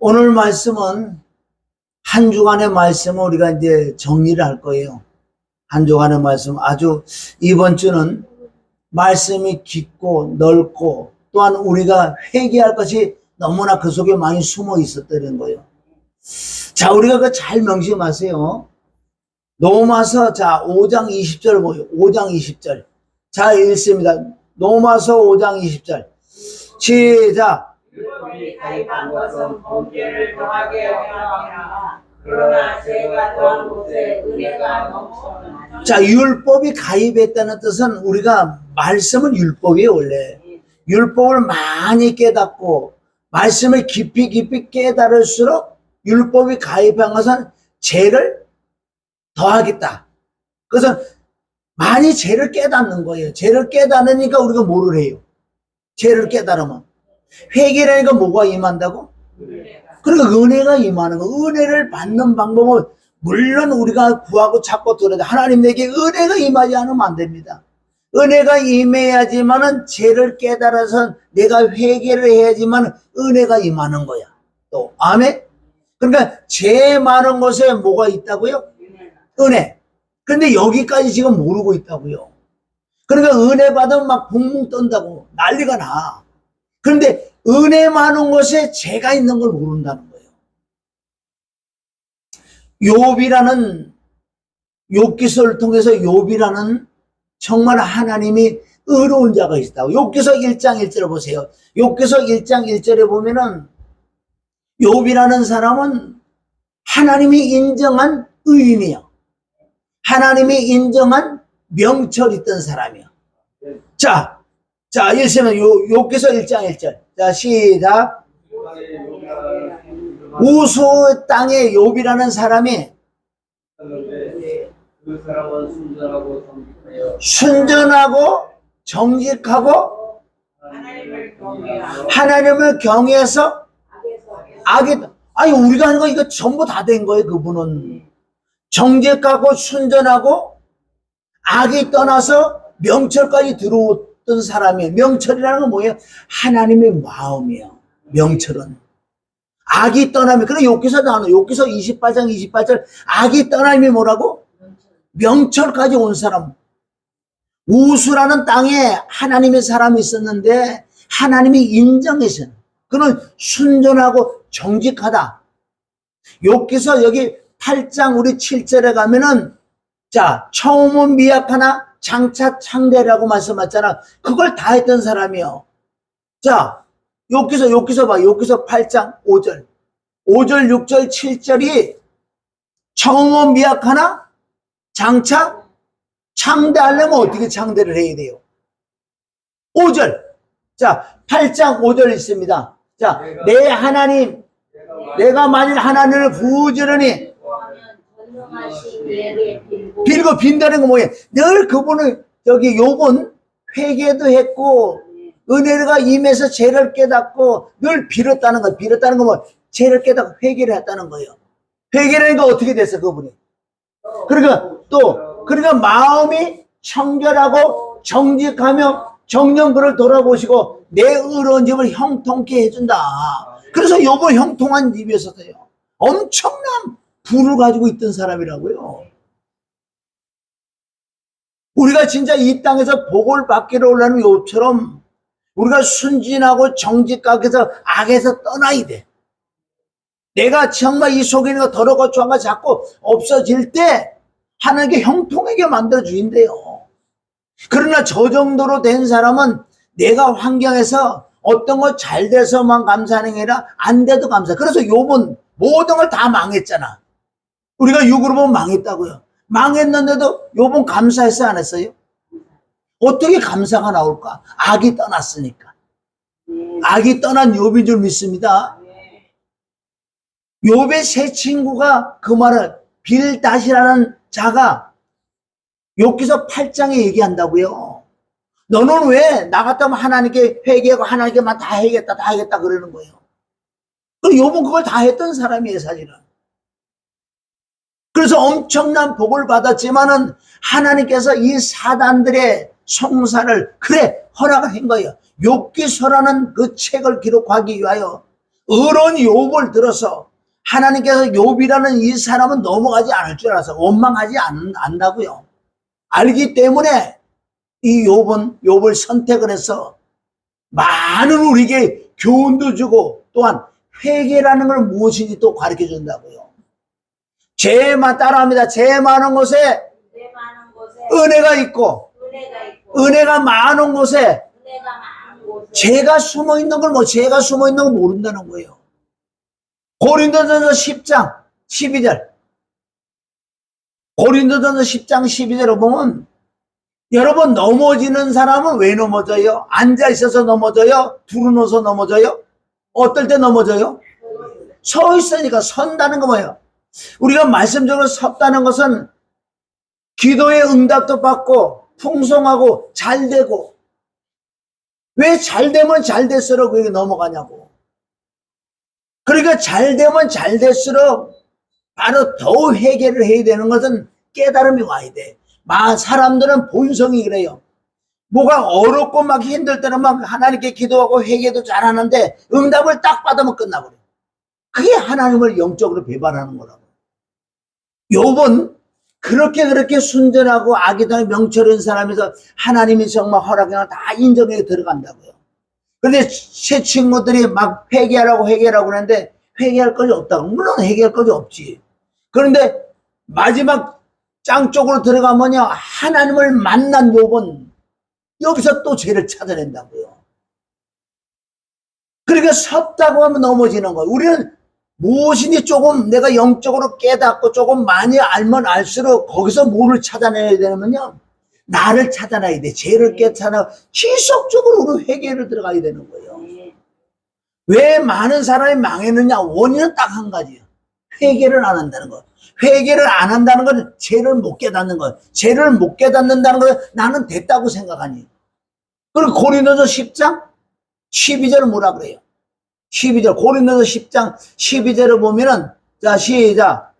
오늘 말씀은 한 주간의 말씀을 우리가 이제 정리를 할 거예요. 한 주간의 말씀, 아주 이번 주는 말씀이 깊고 넓고 또한 우리가 회개할 것이 너무나 그 속에 많이 숨어 있었다는 거예요. 자, 우리가 그 잘 명심하세요. 로마서 5장 20절 보여요. 5장 20절. 자, 읽습니다. 로마서 5장 20절. 시작. 율법이 가입한 것은 범죄를 더하게 하느니라. 그러나 죄가 더한 곳에 은혜가 넘쳐나니. 자, 율법이 가입했다는 뜻은 우리가 말씀은 율법이에요, 원래. 율법을 많이 깨닫고 말씀을 깊이 깨달을수록 율법이 가입한 것은 죄를 더하겠다. 그래서 많이 죄를 깨닫는 거예요. 죄를 깨닫으니까 우리가 뭐를 해요? 죄를 깨달으면 회개라니까 뭐가 임한다고? 그러니까 은혜가 임하는 거. 은혜를 받는 방법은 물론 우리가 구하고 찾고 들어야 돼. 하나님 내게 은혜가 임하지 않으면 안 됩니다. 은혜가 임해야지만은 죄를 깨달아서 내가 회개를 해야지만 은혜가 임하는 거야. 또 아멘. 그러니까 죄 많은 곳에 뭐가 있다고요? 은혜. 근데 여기까지 지금 모르고 있다고요. 그러니까 은혜 받으면 막 붕붕 떤다고 난리가 나. 그런데 은혜 많은 곳에 죄가 있는 걸 모른다는 거예요. 욥이라는 욥기서를 통해서 욥이라는 정말 하나님이 의로운 자가 있다고. 욥기서 1장 1절을 보세요. 욥기서 1장 1절에 보면은 욥이라는 사람은 하나님이 인정한 의인이요. 하나님이 인정한 명철 있던 사람이요. 자, 읽으면 욥기서 1장 1절. 자, 시작. 우수 땅에 욥이라는 사람이 그 사람은 순전하고 정직하고 하나님을 경외해서 아니 우리가 하는 거 이거 전부 다 된 거예요. 그분은 정직하고 순전하고 악이 떠나서 명철까지 들어왔던 사람이에요. 명철이라는 건 뭐예요? 하나님의 마음이에요. 명철은 악이 떠나면. 그래 욥기서 나오는 욥기서 28장 28절 악이 떠나면 뭐라고? 명철까지 온 사람. 우수라는 땅에 하나님의 사람이 있었는데 하나님이 인정했어요. 그는 순전하고 정직하다. 욥기서 여기 8장 우리 7절에 가면은 자, 처음은 미약하나 장차 창대라고 말씀하셨잖아. 그걸 다 했던 사람이요. 자, 욥기서 봐. 욥기서 8장 5절. 5절, 6절, 7절이 처음은 미약하나 장차 창대하려면 어떻게 창대를 해야 돼요? 5절. 자, 8장 5절 있습니다. 자, 내 하나님, 내가 만일 하나님을 부지런히 빌고 빈다는 건 뭐예요? 늘 그분을 여기 욥은 회개도 했고 은혜가 임해서 죄를 깨닫고 늘 빌었다는 거. 빌었다는 건 뭐? 죄를 깨닫고 회개를 했다는 거예요. 회개를 하니까 어떻게 됐어 그분이? 그러니까 마음이 청결하고 정직하며 정녕 그를 돌아보시고 내 의로운 집을 형통케 해준다. 그래서 욥은 형통한 집이었어요. 엄청난 부를 가지고 있던 사람이라고요. 우리가 진짜 이 땅에서 복을 받기로 올라는 욥처럼 우리가 순진하고 정직하게 해서 악에서 떠나야 돼. 내가 정말 이 속에 있는 거 더럽고 추한 거 자꾸 없어질 때 하나님께 형통하게 만들어 주신대요. 그러나 저 정도로 된 사람은 내가 환경에서 어떤 거 잘 돼서만 감사하는 게 아니라 안 돼도 감사. 그래서 욥은 모든 걸 다 망했잖아. 우리가 육으로 보면 망했다고요. 망했는데도 욥은 감사했어 안 했어요? 어떻게 감사가 나올까? 악이 떠났으니까. 악이 떠난 욥인 줄 믿습니다. 욥의 세 친구가 그 말을 빌닷이라는 자가 욥기서 8장에 얘기한다고요. 너는 왜 나 같으면 하나님께 회개하고 하나님께만 다 해야겠다 그러는 거예요. 그리고 욥은 그걸 다 했던 사람이에요 사실은. 그래서 엄청난 복을 받았지만은 하나님께서 이 사단들의 송사를 허락을 한 거예요. 욥기서라는 그 책을 기록하기 위하여 의로운 욥을 들어서 하나님께서 욥이라는 이 사람은 넘어가지 않을 줄 알아서 원망하지 않는다고요. 알기 때문에 이 욥을 선택을 해서 많은 우리에게 교훈도 주고 또한 회개라는 걸 무엇인지 또 가르쳐 준다고요. 따라합니다. 죄 많은 곳에 내 많은 곳에 은혜가 있고 은혜가 있고 은혜가 많은 곳에 은혜가 많은 곳에 죄가 숨어 있는 걸 죄가 숨어 있는 걸 모른다는 거예요. 고린도전서 10장 12절. 고린도전서 10장 12절을 보면 여러분 넘어지는 사람은 왜 넘어져요? 앉아 있어서 넘어져요? 두루누워서 넘어져요? 어떨 때 넘어져요? 서 있으니까 선다는 거 뭐예요? 우리가 말씀적으로 섰다는 것은 기도의 응답도 받고 풍성하고 잘 되고 왜 잘 되면 잘 될수록 왜 넘어가냐고. 그러니까 잘 되면 잘 될수록 바로 더 회개를 해야 되는 것은 깨달음이 와야 돼. 사람들은 본성이 그래요. 뭐가 어렵고 막 힘들 때는 막 하나님께 기도하고 회개도 잘하는데 응답을 딱 받으면 끝나버려. 그게 하나님을 영적으로 배반하는 거라고. 욥은 그렇게 순전하고 악에다 명철한 사람에서 하나님이 정말 허락을 다 인정해 들어간다고요. 그런데 새 친구들이 막 회개하라고 그러는데 회개할 것이 없다고. 물론 회개할 것이 없지. 그런데 마지막 짱 쪽으로 들어가면요, 하나님을 만난 욥은 여기서 또 죄를 찾아낸다고요. 그러니까 섰다고 하면 넘어지는 거예요. 우리는 무엇인지 조금 내가 영적으로 깨닫고 조금 많이 알면 알수록 거기서 뭐를 찾아내야 되냐면요, 나를 찾아내야 돼. 죄를 깨닫아 지속적으로 우리 회개를 들어가야 되는 거예요. 왜 많은 사람이 망했느냐? 원인은 딱 한 가지예요. 회개를 안 한다는 거. 회개를 안 한다는 건 죄를 못 깨닫는 거. 죄를 못 깨닫는다는 건 나는 됐다고 생각하니. 그리고 고린도서 10장 12절은 뭐라 그래요? 12절 고린도서 10장 12절을 보면은 자 시작.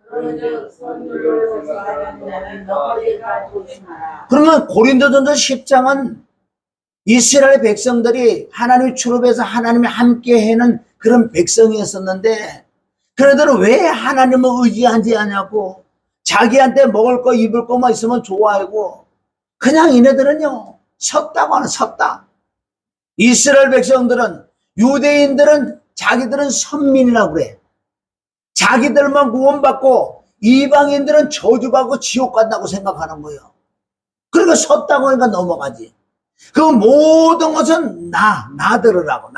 그러면 고린도전서 10장은 이스라엘 백성들이 하나님의 출애굽에서 하나님이 함께 하는 그런 백성이었었는데 그네들은 왜 하나님을 의지하지 않냐고 자기한테 먹을 거 입을 거만 있으면 좋아하고 그냥 이네들은요 섰다고 하는 섰다. 이스라엘 백성들은 유대인들은 자기들은 선민이라고 그래. 자기들만 구원받고 이방인들은 저주받고 지옥 간다고 생각하는 거예요. 그러니까 섰다고 하니까 넘어가지. 그 모든 것은 나 들으라고.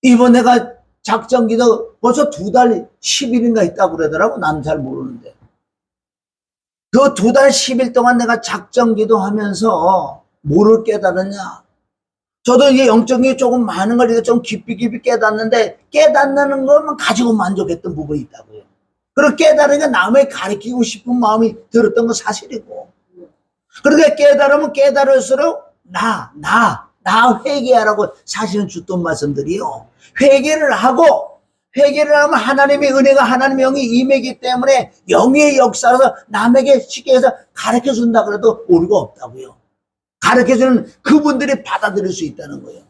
이번 내가 작정기도 벌써 2달 10일인가 있다고 그러더라고. 나는 잘 모르는데. 그 2달 10일 동안 내가 작정기도 하면서 뭐를 깨달았냐. 저도 이게 영적인 게 조금 많은 걸 좀 깊이 깨닫는데 깨닫는 것만 가지고 만족했던 부분이 있다고요. 그리고 깨달으니까 남에게 가르치고 싶은 마음이 들었던 건 사실이고. 그러니까 깨달으면 깨달을수록 나 회개하라고 사실은 줬던 말씀들이요. 회개를 하면 하나님의 은혜가 하나님의 영이 임하기 때문에 영의 역사로서 남에게 쉽게 해서 가르쳐 준다 그래도 오류가 없다고요. 가르쳐주는 그분들이 받아들일 수 있다는 거예요.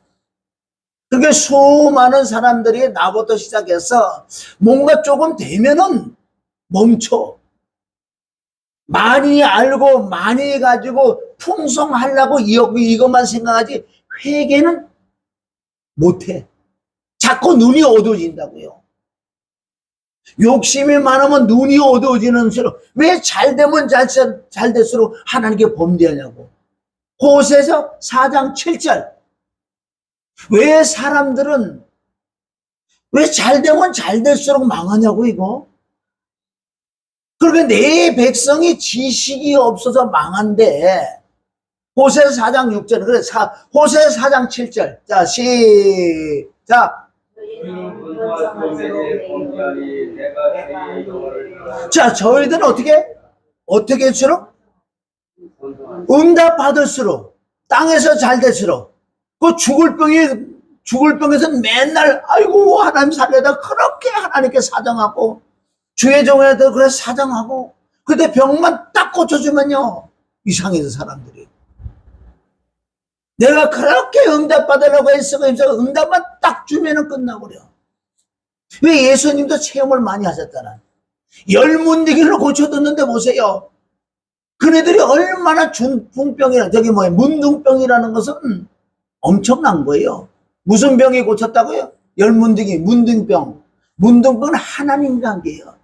그게 수많은 사람들이 나부터 시작해서 뭔가 조금 되면은 멈춰. 많이 알고 많이 가지고 풍성하려고 이것만 생각하지 회개는 못해. 자꾸 눈이 어두워진다고요. 욕심이 많으면 눈이 어두워지는 수록 왜 잘 되면 잘 될수록 하나님께 범죄하냐고. 호세서 4장 7절. 왜 사람들은 왜 잘 되면 잘 될수록 망하냐고 이거. 그러니까 내 백성이 지식이 없어서 망한데 호세서 4장 6절. 그래 호세서 4장 7절. 자 시작. 자 저희들은 어떻게 할수록 응답 받을수록 땅에서 잘 될수록 그 죽을 병에서 맨날 아이고 하나님 살려다 그렇게 하나님께 사정하고 주의 종에도 그래 사정하고 근데 병만 딱 고쳐주면요 이상해서 사람들이 내가 그렇게 응답 받으려고 했어 응답만 딱 주면은 끝나버려. 왜 예수님도 체험을 많이 하셨잖아요. 열문지기를 고쳐뒀는데 보세요. 그네들이 얼마나 중풍병이나 문둥병이라는 것은 엄청난 거예요. 무슨 병이 고쳤다고요? 열문둥이, 문둥병. 문둥병은 하나님 관계예요.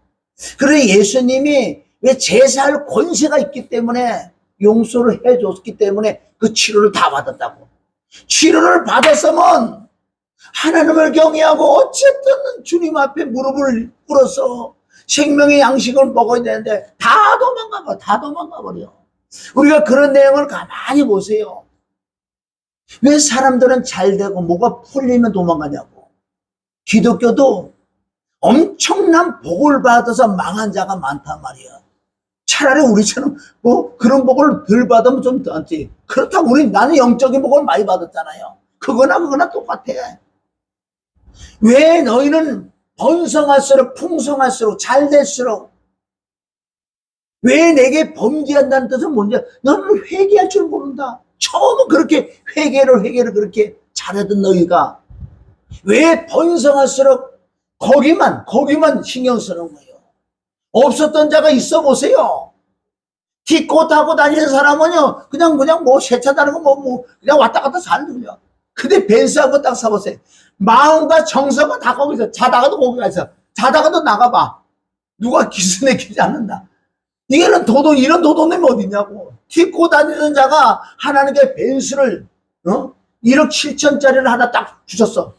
그래 예수님이 왜 제사할 권세가 있기 때문에 용서를 해줬기 때문에 그 치료를 다 받았다고. 치료를 받았으면 하나님을 경외하고 어쨌든 주님 앞에 무릎을 꿇어서 생명의 양식을 먹어야 되는데 다 도망가버려. 우리가 그런 내용을 가만히 보세요. 왜 사람들은 잘 되고 뭐가 풀리면 도망가냐고. 기독교도 엄청난 복을 받아서 망한 자가 많단 말이야. 차라리 우리처럼 그런 복을 덜 받으면 좀 낫지. 그렇다고 나는 영적인 복을 많이 받았잖아요. 그거나 똑같아. 왜 너희는 번성할수록 풍성할수록 잘 될수록 왜 내게 범죄한다는 뜻은 뭔지 너는 회개할 줄 모른다. 처음은 그렇게 회개를 그렇게 잘하던 너희가 왜 번성할수록 거기만 신경 쓰는 거예요. 없었던 자가 있어 보세요. 기껏 하고 다니는 사람은요 그냥 뭐 세차 다니고 뭐 그냥 왔다 갔다 살거든요. 근데 벤츠 한번 딱 사보세요. 마음과 정서가 다 거기서 자다가도 거기가 있어. 자다가도 나가봐. 누가 기스내키지 않는다. 이런 도둑놈이 어디냐고. 딛고 다니는 자가 하나님께 벤츠를 1억 7천짜리를 하나 딱 주셨어.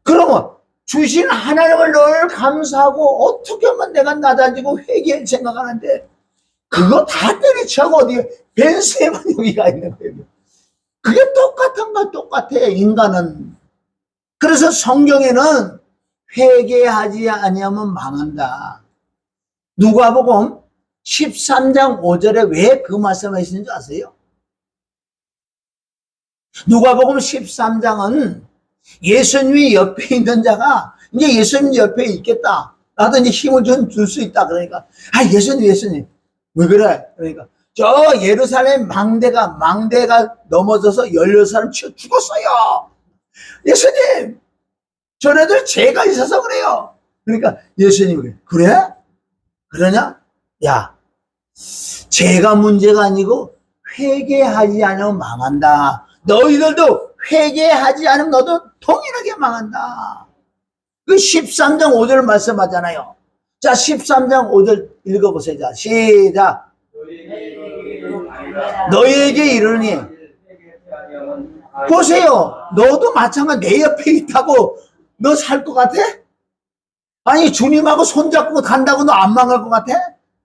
그러면 주신 하나님을 늘 감사하고 어떻게 하면 내가 낮아지고 회개할 생각하는데 그거 다 때려치하고 어디 벤츠에만 여기가 있는 거예요. 그게 똑같아 인간은. 그래서 성경에는 회개하지 아니하면 망한다. 누가복음 13장 5절에 왜 그 말씀을 하시는 줄 아세요? 누가복음 13장은 예수님이 옆에 있는 자가 이제 예수님 옆에 있겠다. 나도 이제 힘을 좀 줄 수 있다. 그러니까 예수님 왜 그래? 그러니까 저 예루살렘 망대가 넘어져서 16사람 치워 죽었어요. 예수님 저네들 죄가 있어서 그래요. 그러니까 예수님이 그래? 그러냐? 야 죄가 문제가 아니고 회개하지 않으면 망한다. 너희들도 회개하지 않으면 너도 동일하게 망한다. 그 13장 5절 말씀하잖아요. 자 13장 5절 읽어보세요. 자 시작. 너희에게 이르니 보세요. 너도 마찬가지 내 옆에 있다고 너 살 것 같아? 아니 주님하고 손잡고 간다고 너 안 망할 것 같아?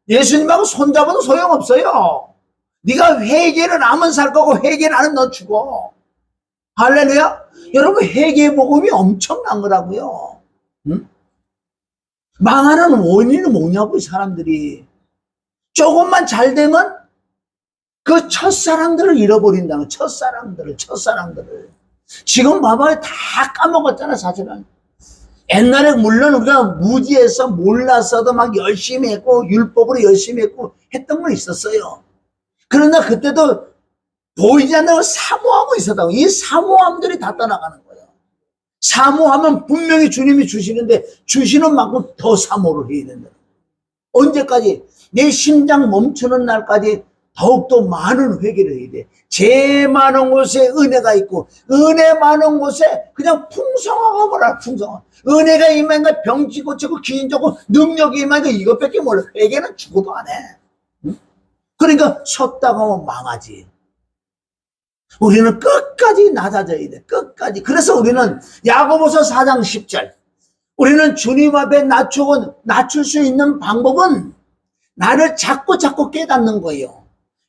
예수님하고 손잡아도 소용없어요. 네가 회개를 하면 살 거고 회개를 안 하면 너 죽어. 할렐루야. 여러분 회개의 복음이 엄청난 거라고요. 응? 망하는 원인은 뭐냐고 이 사람들이. 조금만 잘 되면 그 첫사랑들을 잃어버린다는 첫사랑들을 지금 봐봐요. 다 까먹었잖아 사실은. 옛날에 물론 우리가 무지해서 몰랐어도 막 열심히 했고 율법으로 열심히 했고 했던 건 있었어요. 그러나 그때도 보이지 않는 사모함이 있었다고. 이 사모함들이 다 떠나가는 거예요. 사모하면 분명히 주님이 주시는데 주시는 만큼 더 사모를 해야 된다. 언제까지? 내 심장 멈추는 날까지 더욱더 많은 회개를 해야 돼. 죄 많은 곳에 은혜가 있고 은혜 많은 곳에 그냥 풍성하고 뭐라 풍성하. 은혜가 임하니까 병치 고치고 기인 좋고 능력이 임하니까 이것밖에 몰라. 회개는 죽어도 안 해. 응? 그러니까 섰다가 하면 망하지. 우리는 끝까지 낮아져야 돼. 끝까지. 그래서 우리는 야고보서 4장 10절 우리는 주님 앞에 낮출 수 있는 방법은 나를 자꾸 깨닫는 거예요.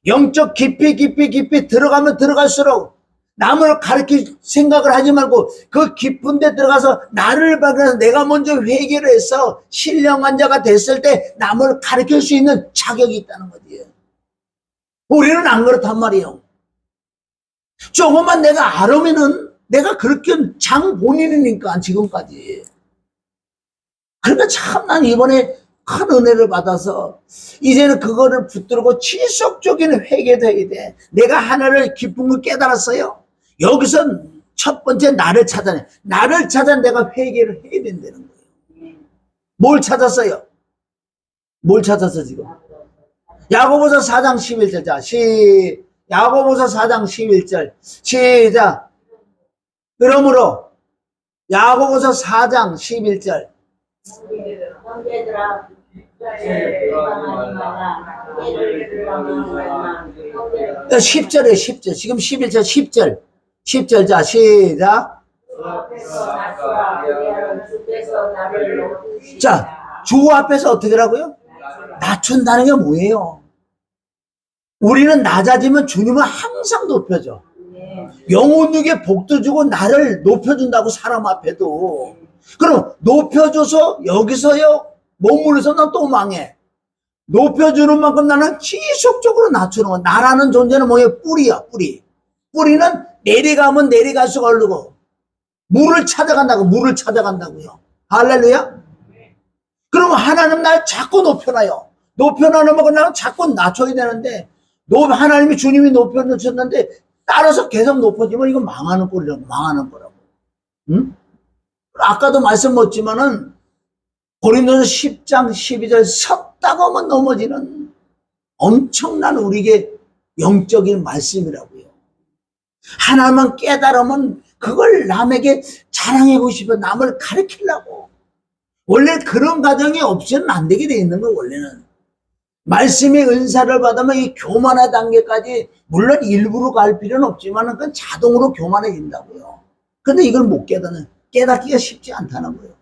영적 깊이 들어가면 들어갈수록 남을 가르칠 생각을 하지 말고 그 깊은 데 들어가서 나를 발견해서 내가 먼저 회개를 해서 신령한 자가 됐을 때 남을 가르칠 수 있는 자격이 있다는 거지. 우리는 안 그렇단 말이에요. 조금만 내가 알으면은 내가 그렇게 장 본인이니까 지금까지. 그러니까 참 난 이번에 큰 은혜를 받아서 이제는 그거를 붙들고 지속적인 회개도 해야 돼. 내가 하나를 깊은 걸 깨달았어요. 여기서 첫 번째 나를 찾아내. 나를 찾아 내가 회개를 해야 된다는 거예요. 뭘 찾았어요? 뭘 찾았어 지금? 야고보서 4장 11절. 자, 야고보서 4장 11절. 시작. 그러므로 야고보서 4장 11절. 형제들아, 실망하지 마라. 형제를 실망하는 말만. 10절에 10절. 지금 11절 10절. 10절. 자, 시작. 자, 주 앞에서 어떻게 하라고요? 낮춘다는 게 뭐예요? 우리는 낮아지면 주님은 항상 높여줘. 영혼육에 복도 주고 나를 높여준다고, 사람 앞에도. 그럼 높여줘서 여기서요 머물러서 난 또 망해. 높여주는 만큼 나는 지속적으로 낮추는 거야. 나라는 존재는 뭐예요? 뿌리야, 뿌리. 뿌리는 내려가면 내려갈수록 오르고, 물을 찾아간다고요. 할렐루야. 그러면 하나님 날 자꾸 높여놔요. 높여놓으면 나는 자꾸 낮춰야 되는데, 하나님이 주님이 높여놓으셨는데 따라서 계속 높아지면 이건 망하는 거라고. 응? 아까도 말씀드렸지만은 고린도서 10장 12절 섰다고 하면 넘어지는 엄청난 우리에게 영적인 말씀이라고요. 하나만 깨달으면 그걸 남에게 자랑하고 싶어, 남을 가르치려고. 원래 그런 과정이 없이는 안 되게 돼 있는 거예요. 원래는 말씀의 은사를 받으면 이 교만의 단계까지, 물론 일부러 갈 필요는 없지만 그건 자동으로 교만해진다고요. 근데 이걸 못 깨닫기가 쉽지 않다는 거예요.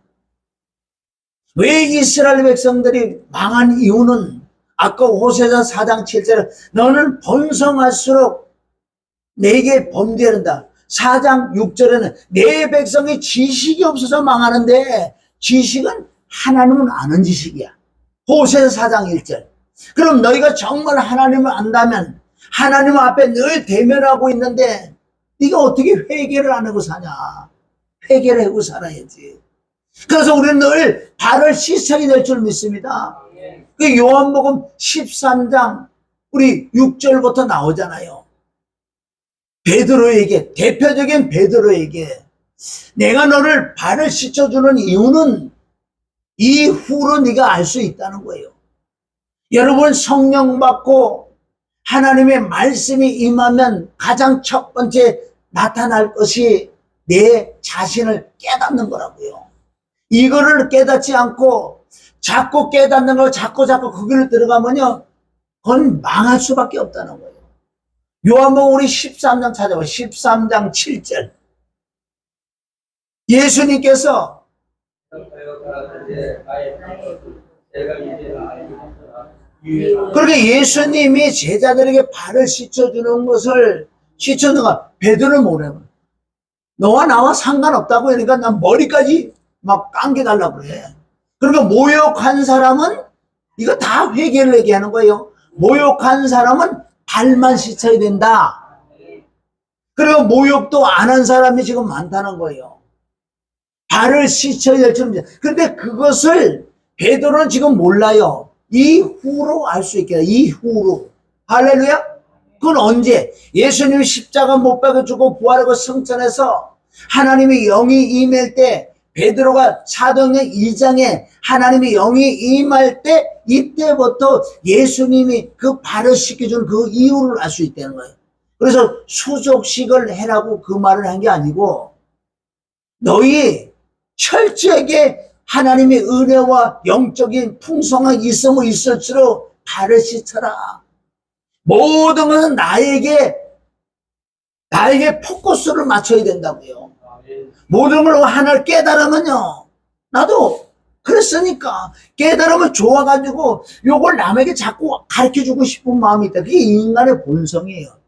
왜 이스라엘 백성들이 망한 이유는, 아까 호세아서 4장 7절에 너는 번성할수록 내게 범죄한다. 4장 6절에는 내 백성이 지식이 없어서 망하는데, 지식은 하나님은 아는 지식이야. 호세아서 4장 1절. 그럼 너희가 정말 하나님을 안다면 하나님 앞에 늘 대면하고 있는데 네가 어떻게 회개를 안 하고 사냐? 회개를 하고 살아야지. 그래서 우리는 늘 발을 씻어야 될 줄 믿습니다. 그 요한복음 13장 우리 6절부터 나오잖아요. 베드로에게, 대표적인 베드로에게 내가 너를 발을 씻어주는 이유는 이후로 네가 알 수 있다는 거예요. 여러분, 성령 받고 하나님의 말씀이 임하면 가장 첫 번째 나타날 것이 내 자신을 깨닫는 거라고요. 이거를 깨닫지 않고 자꾸 깨닫는 걸 자꾸 그 길을 들어가면요, 그건 망할 수밖에 없다는 거예요. 요한복음 우리 13장 찾아봐. 13장 7절. 예수님께서 그렇게 예수님이 제자들에게 발을 씻어주는 것을, 씻어주는 거, 베드로는 뭐래요? 너와 나와 상관없다고. 그러니까 난 머리까지 막 감겨달라고 그래. 그러니까 모욕한 사람은 이거 다 회개를 얘기하는 거예요. 모욕한 사람은 발만 씻어야 된다. 그리고 모욕도 안 한 사람이 지금 많다는 거예요. 발을 씻어야 될 줄. 그런데 그것을 베드로는 지금 몰라요. 이후로 알 수 있게. 이후로. 할렐루야. 그건 언제? 예수님이 십자가 못 박아 주고 부활하고 승천해서 하나님의 영이 임할 때, 베드로가 사도행전 2장에 하나님의 영이 임할 때, 이때부터 예수님이 그 발을 씻겨주는 그 이유를 알 수 있다는 거예요. 그래서 수족식을 해라고 그 말을 한 게 아니고, 너희 철저하게 하나님의 은혜와 영적인 풍성함이 있으면 있을수록 발을 씻어라. 모든 것은 나에게 포커스를 맞춰야 된다고요. 모든 걸 하나를 깨달으면요, 나도 그랬으니까 깨달으면 좋아가지고 요걸 남에게 자꾸 가르쳐주고 싶은 마음이 있다. 그게 인간의 본성이에요.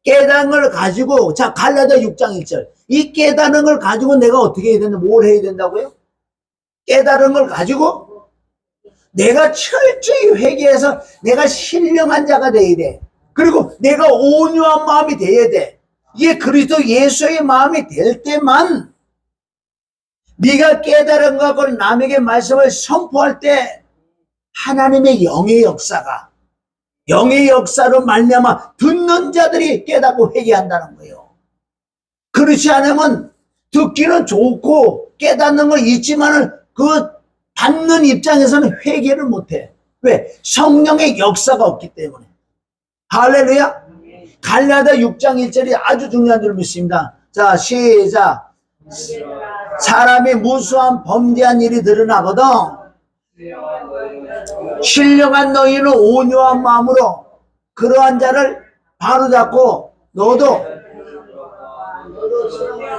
깨달은 걸 가지고, 자, 갈라디아 6장 1절. 이 깨달은 걸 가지고 내가 어떻게 해야 된다? 뭘 해야 된다고요? 깨달은 걸 가지고 내가 철저히 회개해서 내가 신령한 자가 돼야 돼. 그리고 내가 온유한 마음이 돼야 돼. 이게 그리스도 예수의 마음이 될 때만, 네가 깨달은 것을 남에게 말씀을 선포할 때 하나님의 영의 역사가, 영의 역사로 말미암아 듣는 자들이 깨닫고 회개한다는 거예요. 그렇지 않으면 듣기는 좋고 깨닫는 건 있지만은 그 받는 입장에서는 회개를 못해. 왜? 성령의 역사가 없기 때문에. 할렐루야. 갈라디아 6장 1절이 아주 중요한 줄 믿습니다. 자, 시작. 사람이 무수한 범죄한 일이 드러나거든 신령한 너희는 온유한 마음으로 그러한 자를 바로잡고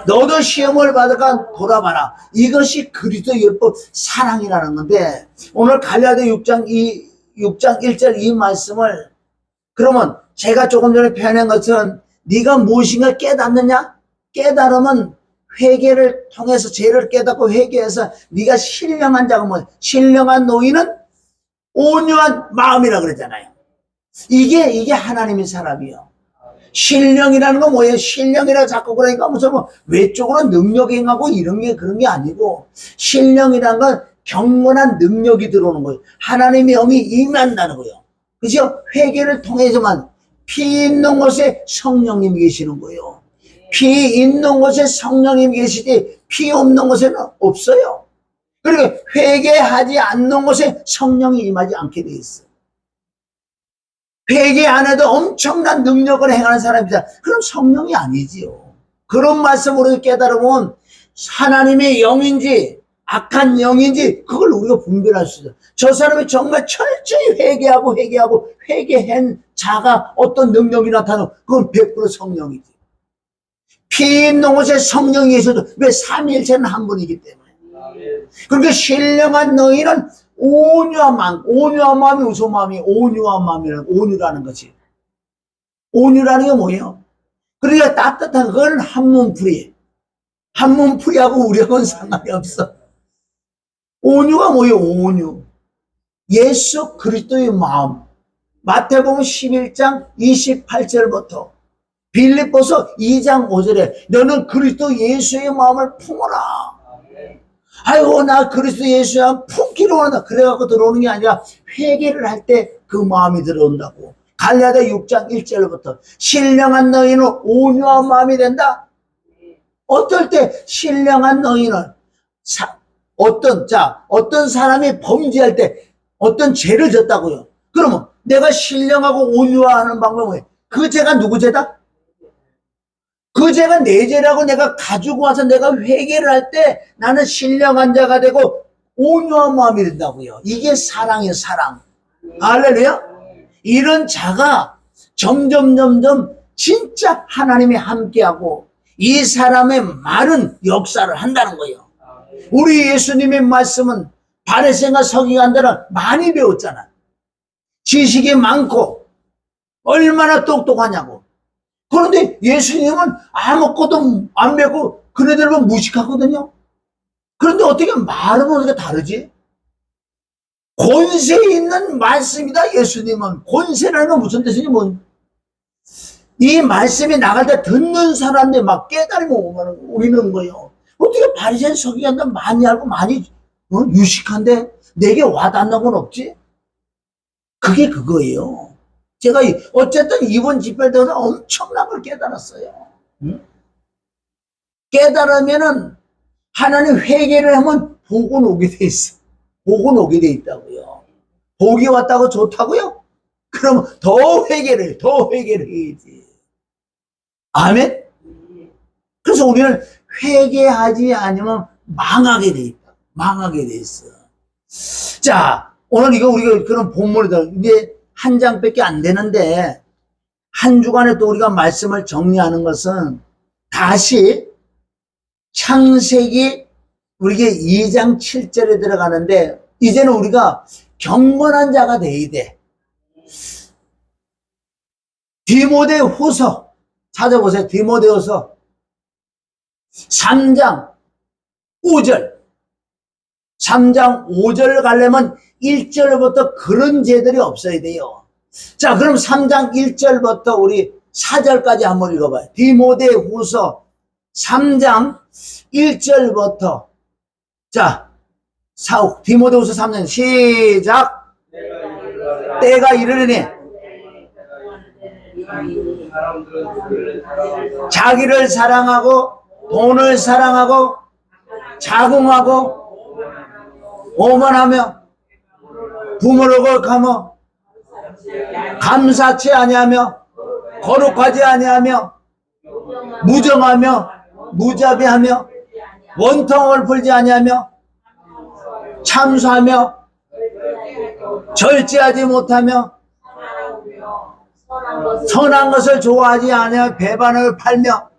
너도 시험을 받아가 돌아봐라. 이것이 그리스도 율법 사랑이라는 건데, 오늘 갈라디아 6장 1절 이 말씀을, 그러면 제가 조금 전에 표현한 것은 네가 무엇인가 깨닫느냐? 깨달으면 회개를 통해서 죄를 깨닫고 회개해서 네가 신령한 자가 뭐야? 신령한 노인은 온유한 마음이라 그랬잖아요. 이게 하나님의 사람이요. 신령이라는 건 뭐예요? 신령이라 자꾸 그러니까 무슨 뭐 외적으로 능력이 행하고 이런 게 그런 게 아니고, 신령이라는 건 경건한 능력이 들어오는 거예요. 하나님의 영이 임한다는 거예요. 그죠? 회개를 통해서만. 피 있는 곳에 성령님이 계시는 거예요. 피 있는 곳에 성령님이 계시지 피 없는 곳에는 없어요. 그리고 회개하지 않는 곳에 성령이 임하지 않게 돼 있어요. 회개 안 해도 엄청난 능력을 행하는 사람이다. 그럼 성령이 아니지요. 그런 말씀으로 깨달으면 하나님의 영인지 악한 영인지 그걸 우리가 분별할 수 있어요. 저 사람이 정말 철저히 회개하고 회개한 자가 어떤 능력이 나타나고 그건 100% 성령이지. 피 있는 곳에 성령이 있어도 왜 삼위일체는 한 분이기 때문에. 그러니까 신령한 너희는 온유한 마음이 무슨 마음이? 온유한 마음이라는, 온유라는 거지. 온유라는 게 뭐예요? 그러니까 따뜻한 그건 한몸풀이. 한몸풀이하고 우리하고는 상관이 없어. 온유가 뭐예요? 온유. 예수 그리스도의 마음. 마태복음 11장 28절부터 빌립보서 2장 5절에 너는 그리스도 예수의 마음을 품어라. 아이고 나 그리스도 예수야 품기로 원한다. 그래갖고 들어오는 게 아니라 회개를 할 때 그 마음이 들어온다고. 갈라디아 6장 1절부터 신령한 너희는 온유한 마음이 된다. 어떨 때 신령한 너희는 어떤 사람이 범죄할 때 어떤 죄를 졌다고요. 그러면 내가 신령하고 온유하는 방법은 뭐예요? 그 죄가 누구 죄다? 그 죄가 내 죄라고 내가 가지고 와서 내가 회개를 할 때 나는 신령한 자가 되고 온유한 마음이 된다고요. 이게 사랑이에요, 사랑. 할렐루야. 이런 자가 점점 진짜 하나님이 함께하고 이 사람의 많은 역사를 한다는 거예요. 우리 예수님의 말씀은 바리새인과 서기관들은 많이 배웠잖아. 지식이 많고 얼마나 똑똑하냐고. 그런데 예수님은 아무것도 안 배우고 그네들은 무식하거든요. 그런데 어떻게 말은 어떻게 다르지? 권세 있는 말씀이다. 예수님은 권세라는 건 무슨 뜻이냐면 이 말씀이 나갈 때 듣는 사람들 막 깨달음이 오는 거예요. 어떻게 바리새인 서기관들 많이 알고 많이 유식한데 내게 와닿는 건 없지? 그게 그거예요. 제가 어쨌든 이번 집회 때는 엄청난 걸 깨달았어요. 깨달으면은 하나님 회개를 하면 복은 오게 돼 있어. 복은 오게 돼 있다고요. 복이 왔다고 좋다고요? 그럼 더 회개를 해야지. 아멘? 그래서 우리는 회개하지 않으면 망하게 돼 있다. 망하게 돼 있어. 자, 오늘 이거 우리가 그런 본문이다. 이게 한 장밖에 안 되는데 한 주간에 또 우리가 말씀을 정리하는 것은 다시 창세기 우리가 2장 7절에 들어가는데 이제는 우리가 경건한 자가 돼야 돼. 디모데후서 찾아보세요. 디모데후서 3장 5절 3장 5절 가려면 1절부터 그런 죄들이 없어야 돼요. 자, 그럼 3장 1절부터 우리 4절까지 한번 읽어봐요. 디모데후서 3장 1절부터 자, 디모데후서 3장 시작. 때가 이르리니 자기를 사랑하고 돈을 사랑하고 자궁하고 오만하며 부모를 거역하며 감사치 아니하며 거룩하지 아니하며 무정하며 무자비하며 원통을 풀지 아니하며 참수하며 절제하지 못하며 선한 것을 좋아하지 아니하며 배반을 팔며.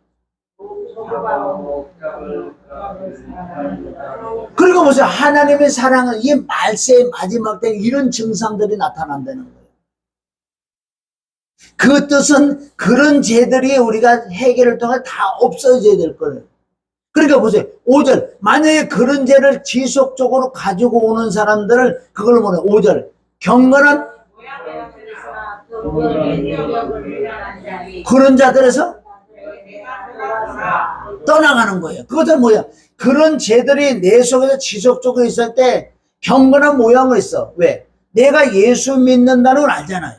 그리고 보세요. 하나님의 사랑은 이 말세의 마지막 때 이런 증상들이 나타난다는 거예요. 그 뜻은 그런 죄들이 우리가 해결을 통해 다 없어져야 될 거예요. 그러니까 보세요. 5절. 만약에 그런 죄를 지속적으로 가지고 오는 사람들을 그걸 뭐냐. 5절. 경건한 그런 자들에서 떠나가는 거예요. 그것은 뭐야? 그런 죄들이 내 속에서 지속적으로 있을 때 경건한 모양을 있어. 왜? 내가 예수 믿는다는 걸 알잖아요.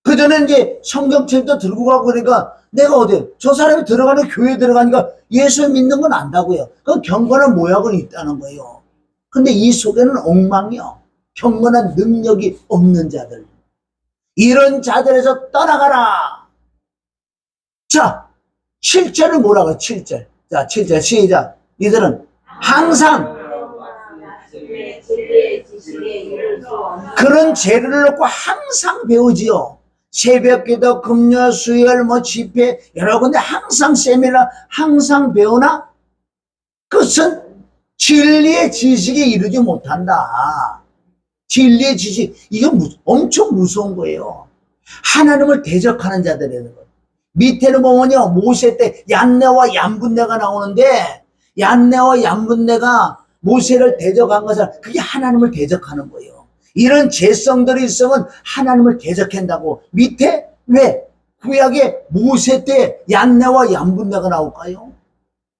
그 전에 이제 성경책도 들고 가고 그러니까 내가 어디 저 사람이 들어가는 교회에 들어가니까 예수 믿는 건 안다고요. 그 경건한 모양은 있다는 거예요. 근데 이 속에는 엉망이요. 경건한 능력이 없는 자들. 이런 자들에서 떠나가라. 자, 7절은 뭐라고 해요? 7절. 자, 7절 시작. 이들은 항상 그런 죄를 놓고 항상 배우지요. 새벽기도, 금요, 수요일, 집회 여러 군데 항상 세미나 항상 배우나 그것은 진리의 지식에 이르지 못한다. 진리의 지식, 이게 엄청 무서운 거예요. 하나님을 대적하는 자들이라는 거예요. 밑에는 보면요, 모세 때 얀네와 얀분네가 나오는데 얀네와 얀분네가 모세를 대적한 것은 그게 하나님을 대적하는 거예요. 이런 죄성들이 있으면 하나님을 대적한다고. 밑에 왜 구약에 모세 때 얀네와 얀분네가 나올까요?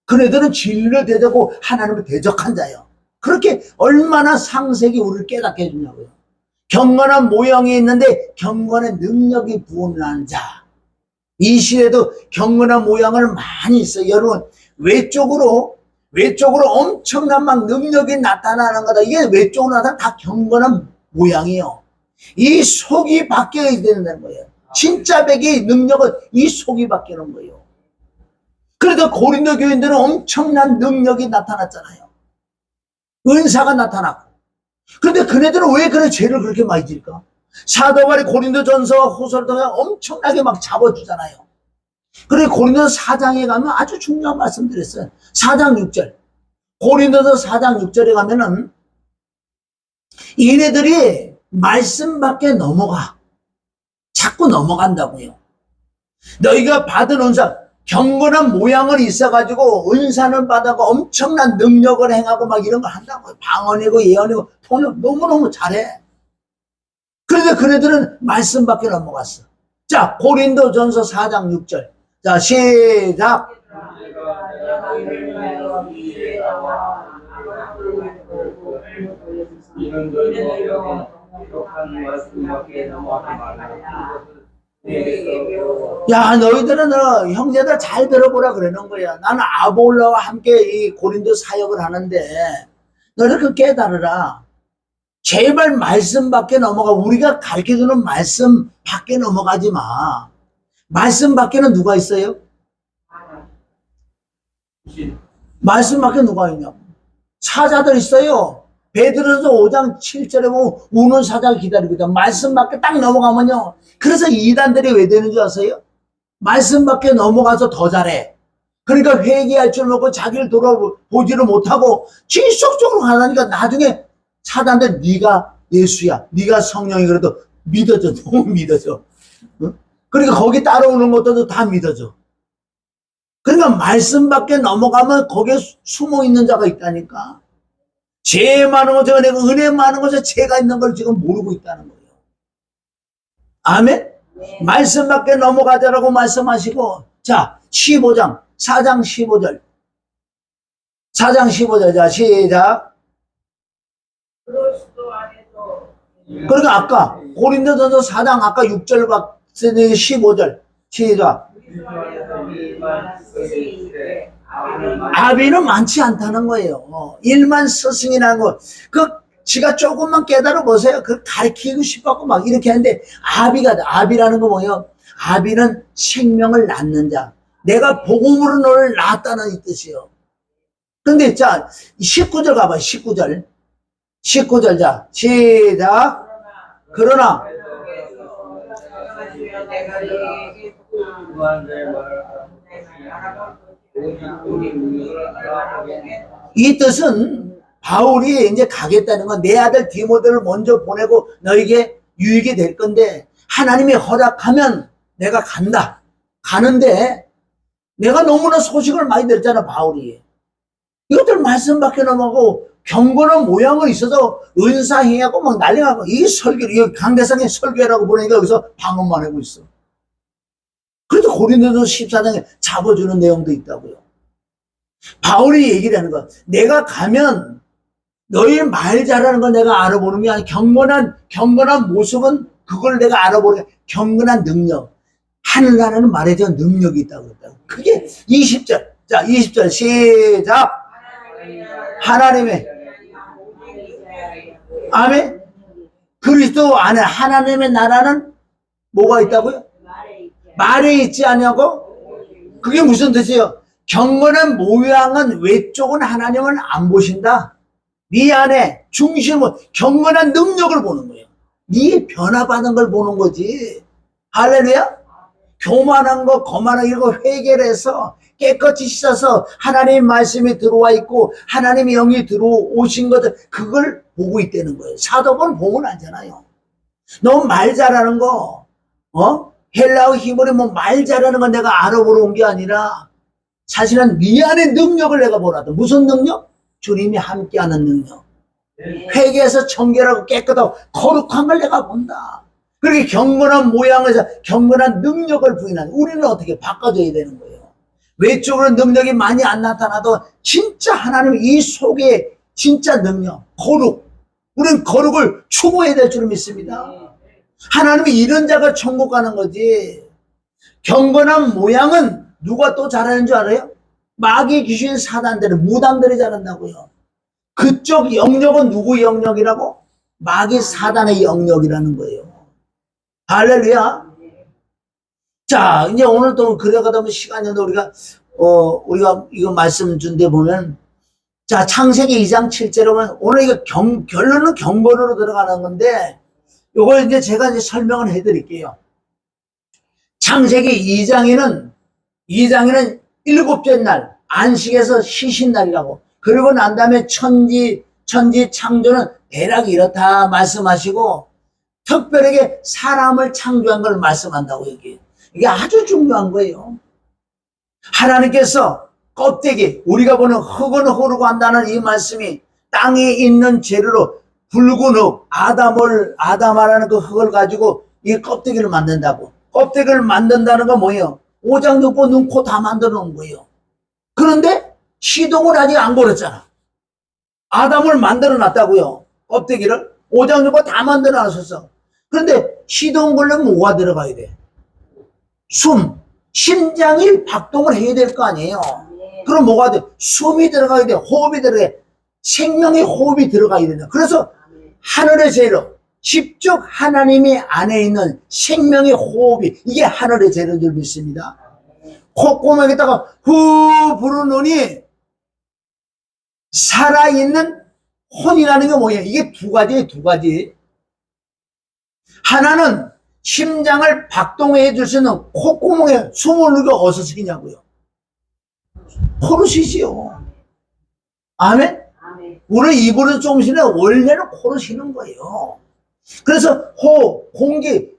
그네들은 진리를 대적하고 하나님을 대적한 자예요. 그렇게 얼마나 상세히 우리를 깨닫게 해주냐고요. 경건한 모형이 있는데 경건의 능력이 부어나는 자. 이 시대도 경건한 모양을 많이 있어요. 여러분, 외적으로 엄청난 막 능력이 나타나는 거다. 이게 외적으로 나타나는 다 경건한 모양이에요. 이 속이 바뀌어야 된다는 거예요. 진짜 백의 능력은 이 속이 바뀌는 거예요. 그래도 고린도 교인들은 엄청난 능력이 나타났잖아요. 은사가 나타났고. 그런데 그네들은 왜 그런 죄를 그렇게 많이 질까? 사도 바울이 고린도전서와 후서를 통해 엄청나게 막 잡아주잖아요. 그래 고린도 4장에 가면 아주 중요한 말씀 드렸어요. 4장 6절. 고린도서 4장 6절에 가면은 얘네들이 말씀 밖에 넘어가. 자꾸 넘어간다고요. 너희가 받은 은사, 경건한 모양을 있어가지고 은사는 받아고 엄청난 능력을 행하고 막 이런 걸 한다고요. 방언이고 예언이고 통역 너무너무 잘해. 그런데 그네들은 말씀 밖에 넘어갔어. 자, 고린도전서 4장 6절. 자, 시작. 야, 너희들은 형제들 잘 들어보라 그러는 거야. 나는 아볼로와 함께 이 고린도 사역을 하는데 너희들 그 깨달으라. 제발 말씀 밖에 넘어가. 우리가 가르쳐주는 말씀 밖에 넘어가지 마. 말씀 밖에는 누가 있어요? 말씀 밖에 누가 있냐고. 사자들 있어요. 베드로서 5장 7절에 보면 우는 사자를 기다리고 있다. 말씀 밖에 딱 넘어가면요. 그래서 이단들이 왜 되는 줄 아세요? 말씀 밖에 넘어가서 더 잘해. 그러니까 회개할 줄 모르고 자기를 돌아보지를 못하고 지속적으로 가다니까 나중에 사단들 네가 예수야, 네가 성령이 그래도 믿어져. 너무 믿어져. 응? 그러니까 거기 따라오는 것도 다 믿어져. 그러니까 말씀 밖에 넘어가면 거기에 숨어 있는 자가 있다니까. 죄 많은 것에 내가 은혜 많은 것에 죄가 있는 걸 지금 모르고 있다는 거예요. 아멘? 네. 말씀 밖에 넘어가자라고 말씀하시고, 자, 15장, 4장 15절. 4장 15절. 자, 시작. 그러니까 아까 고린도전서 4장 아까 6절 15절 시작. 아비는 많지 않다는 거예요. 일만 스승이라는 거. 지가 조금만 깨달아 보세요. 가르치고 싶었고 막 이렇게 하는데 아비라는 거 뭐예요? 아비는 생명을 낳는 자. 내가 복음으로 너를 낳았다는 이 뜻이요. 근데 자, 19절 가봐요. 19절. 19절 자, 시작. 그러나 이 뜻은 바울이 이제 가겠다는 건 내 아들 디모데를 먼저 보내고 너에게 유익이 될 건데 하나님이 허락하면 내가 간다. 가는데 내가 너무나 소식을 많이 들었잖아, 바울이. 이것들 말씀 밖에 넘어가고 경건한 모양은 있어서 은사행하고 막 난리나고 이 설교를, 이 강대상의 설교라고 보내니까 여기서 방언만 하고 있어. 그래도 고린도서 14장에 잡아주는 내용도 있다고요. 바울이 얘기를 하는 거야. 내가 가면 너희 말 잘하는 걸 내가 알아보는 게 아니라 경건한 모습은 그걸 내가 알아보는 게 경건한 능력. 하늘나라는 말해줘 능력이 있다고 그랬다고. 그게 20절. 자, 20절 시작. 하나님의 아멘. 그리스도 안에 하나님의 나라는 뭐가 있다고요? 말에 있지 않냐고? 그게 무슨 뜻이에요? 경건한 모양은 외쪽은 하나님은 안 보신다. 네 안에 중심은 경건한 능력을 보는 거예요. 네 변화받는 걸 보는 거지. 할렐루야. 교만한 거 거만한 이거 회개를 해서 깨끗이 씻어서 하나님의 말씀이 들어와 있고 하나님의 영이 들어오신 것들 그걸 보고 있다는 거예요. 사도는 보면 알잖아요. 너 말 잘하는 거 헬라어 히브리 뭐 말 잘하는 건 내가 알아보러 온 게 아니라 사실은 네 안의 능력을 내가 보라다. 무슨 능력? 주님이 함께하는 능력. 회개해서 청결하고 깨끗하고 거룩한 걸 내가 본다. 그렇게 경건한 모양에서 경건한 능력을 부인하는 우리는 어떻게 바꿔줘야 되는 거예요. 외적으로 능력이 많이 안 나타나도 진짜 하나님 이 속에 진짜 능력, 거룩. 우리는 거룩을 추구해야 될 줄 믿습니다. 하나님이 이런 자가 천국 가는 거지. 경건한 모양은 누가 또 잘하는 줄 알아요? 마귀 귀신 사단들이 무당들이 잘한다고요. 그쪽 영역은 누구 영역이라고? 마귀 사단의 영역이라는 거예요. 할렐루야. 자, 이제 오늘 또 그래가다 보면 시간이 없는데 우리가 이거 말씀 준 데 보면 자, 창세기 2장 7절에 오늘 이거 결론은 경건으로 들어가는 건데 요걸 이제 제가 이제 설명을 해 드릴게요. 창세기 2장에는 일곱째 날 안식에서 쉬신 날이라고. 그리고 난 다음에 천지 창조는 대략 이렇다 말씀하시고 특별하게 사람을 창조한 걸 말씀한다고 여기. 이게 아주 중요한 거예요. 하나님께서 껍데기, 우리가 보는 흙은 흙으로 한다는 이 말씀이 땅에 있는 재료로 붉은 흙, 아담하라는 그 흙을 가지고 이 껍데기를 만든다고. 껍데기를 만든다는 건 뭐예요? 오장, 육부, 눈, 코 다 만들어 놓은 거예요. 그런데 시동을 아직 안 걸었잖아. 아담을 만들어 놨다고요. 껍데기를. 오장, 육부 다 만들어 놨었어. 그런데 시동 걸려면 뭐가 들어가야 돼? 심장이 박동을 해야 될 거 아니에요. 그럼 뭐가 돼? 숨이 들어가야 돼. 호흡이 들어가야 돼. 생명의 호흡이 들어가야 된다. 그래서 하늘의 재료, 직접 하나님이 안에 있는 생명의 호흡이 이게 하늘의 재료인 줄 믿습니다. 콧구멍에다가 후 부르노니 살아있는 혼이라는 게 뭐예요? 이게 두 가지예요, 두 가지. 하나는 심장을 박동해 줄 수 있는 콧구멍에 숨을 누가 어디서 쉬냐고요? 코로 쉬지요. 아멘? 우리 입으로 좀 쉬는 원래는 코로 쉬는 거예요. 그래서 호흡, 공기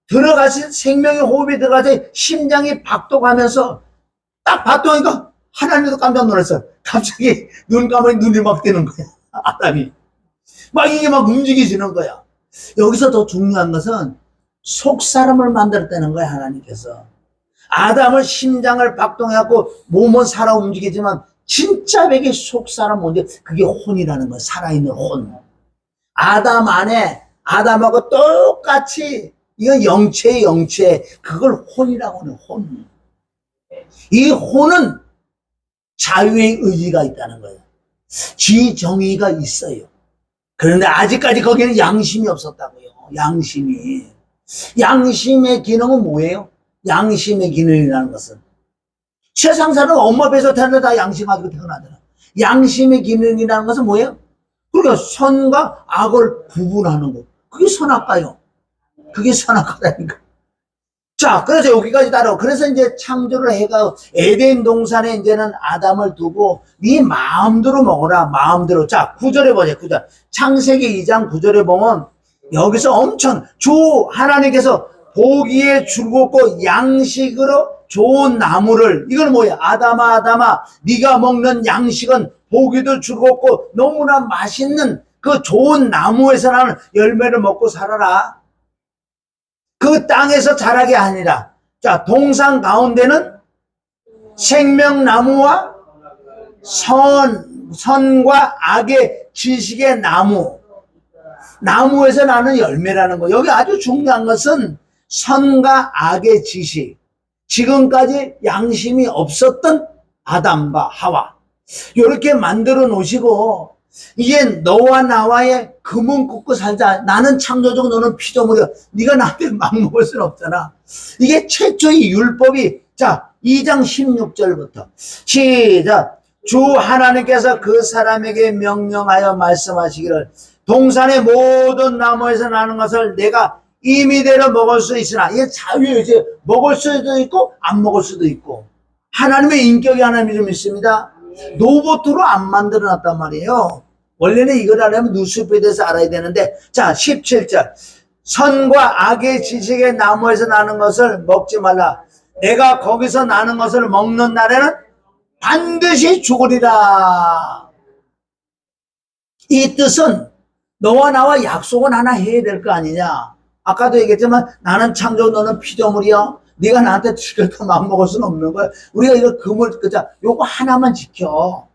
들어가신 생명의 호흡이 들어가서 심장이 박동하면서 딱 박동하니까 하나님도 깜짝 놀랐어요. 갑자기 눈 감으니 눈이 막 뜨는 거야. 아담이. 막 이게 막 움직이지는 거야. 여기서 더 중요한 것은 속 사람을 만들었다는 거야, 하나님께서. 아담을 심장을 박동해갖고 몸은 살아 움직이지만 진짜 백이 속 사람 뭔데 그게 혼이라는 거야. 살아있는 혼. 아담 안에 아담하고 똑같이 이건 영체의 영체. 그걸 혼이라고 하는 혼. 이 혼은 자유의 의지가 있다는 거예요. 지정의가 있어요. 그런데 아직까지 거기는 양심이 없었다고요. 양심이. 양심의 기능은 뭐예요? 양심의 기능이라는 것은 세상 사람 엄마 배에서 태어나 다 양심 가지고 태어나잖아. 양심의 기능이라는 것은 뭐예요? 그러니까 선과 악을 구분하는 거. 그게 선악과요. 그게 선악과라니까. 자, 그래서 여기까지 따라오. 그래서 이제 창조를 해가 에덴 동산에 이제는 아담을 두고 네 마음대로 먹어라. 마음대로. 자, 9절에 보자. 9절. 창세기 2장 9절에 보면 여기서 엄청 주 하나님께서 보기에 즐겁고 양식으로 좋은 나무를, 이건 뭐야? 아담아 아담아 네가 먹는 양식은 보기도 즐겁고 너무나 맛있는 그 좋은 나무에서 나는 열매를 먹고 살아라. 그 땅에서 자라게 아니라. 자, 동산 가운데는 생명나무와 선과 악의 지식의 나무에서 나는 열매라는 거. 여기 아주 중요한 것은 선과 악의 지식. 지금까지 양심이 없었던 아담과 하와. 이렇게 만들어 놓으시고 이제 너와 나와의 금은 굽고 살자. 나는 창조주고 너는 피조물이야. 네가 나한테 막 먹을 수는 없잖아. 이게 최초의 율법이. 자, 2장 16절부터 시작. 주 하나님께서 그 사람에게 명령하여 말씀하시기를 동산의 모든 나무에서 나는 것을 내가 임의대로 먹을 수 있으나, 이게 자유예요. 이제 먹을 수도 있고 안 먹을 수도 있고. 하나님의 인격이 하나님이 좀 있습니다. 로봇으로 안 만들어 놨단 말이에요. 원래는 이걸 알려면 누수법에 대해서 알아야 되는데. 자, 17절. 선과 악의 지식의 나무에서 나는 것을 먹지 말라. 내가 거기서 나는 것을 먹는 날에는 반드시 죽으리라. 이 뜻은 너와 나와 약속은 하나 해야 될 거 아니냐. 아까도 얘기했지만 나는 창조 너는 피조물이야. 네가 나한테 죽였다 막 먹을 수는 없는 거야. 우리가 이거 금을 끄자. 요거 하나만 지켜.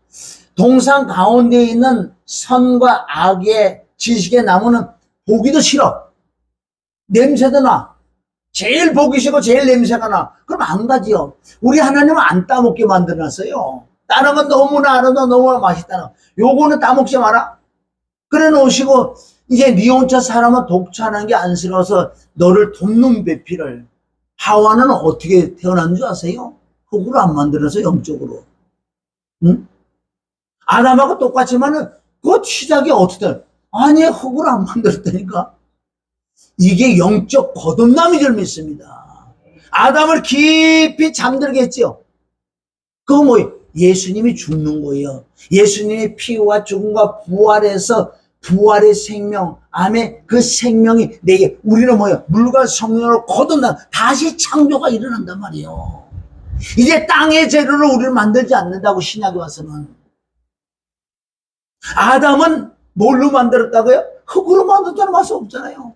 동산 가운데 있는 선과 악의 지식의 나무는 보기도 싫어. 냄새도 나. 제일 보기 싫고 제일 냄새가 나. 그럼 안 가지요. 우리 하나님은 안 따먹게 만들어놨어요. 다른 건 너무나 알아도 너무나 맛있다는 거. 요거는 따먹지 마라. 그래 놓으시고 이제 네 혼자 사람은 독차하는 게 안쓰러워서 너를 돕는 배필을. 하와는 어떻게 태어난 줄 아세요? 흙으로 안 만들어서 영적으로. 응? 아담하고 똑같지만은 그 시작이 어떻게 아니 흙으로 안 만들었다니까. 이게 영적 거듭남이 줄 믿습니다. 아담을 깊이 잠들게 했죠. 그거 뭐예요? 예수님이 죽는 거예요. 예수님의 피와 죽음과 부활해서 부활의 생명, 아멘. 그 생명이 내게, 우리는 뭐예요? 물과 성령으로 거듭나 다시 창조가 일어난단 말이에요. 이제 땅의 재료로 우리를 만들지 않는다고 신약에 와서는. 아담은 뭘로 만들었다고요? 흙으로 만들었다는 말씀 없잖아요.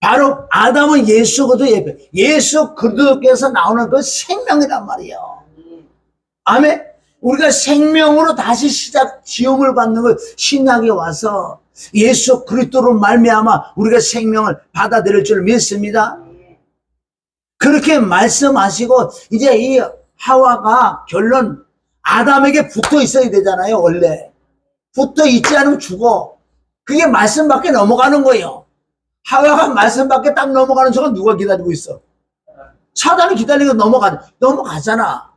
바로 아담은 예수 그리스도 예배, 예수 그리스도께서 나오는 그 생명이란 말이에요. 아멘. 우리가 생명으로 다시 지음을 받는 걸 신약에 와서 예수 그리스도로 말미암아 우리가 생명을 받아들일 줄 믿습니다. 그렇게 말씀하시고 이제 이 하와가 결론 아담에게 붙어 있어야 되잖아요. 원래 붙어 있지 않으면 죽어. 그게 말씀 밖에 넘어가는 거예요. 하와가 말씀 밖에 딱 넘어가는 순간 누가 기다리고 있어? 사단이 기다리고 넘어가잖아.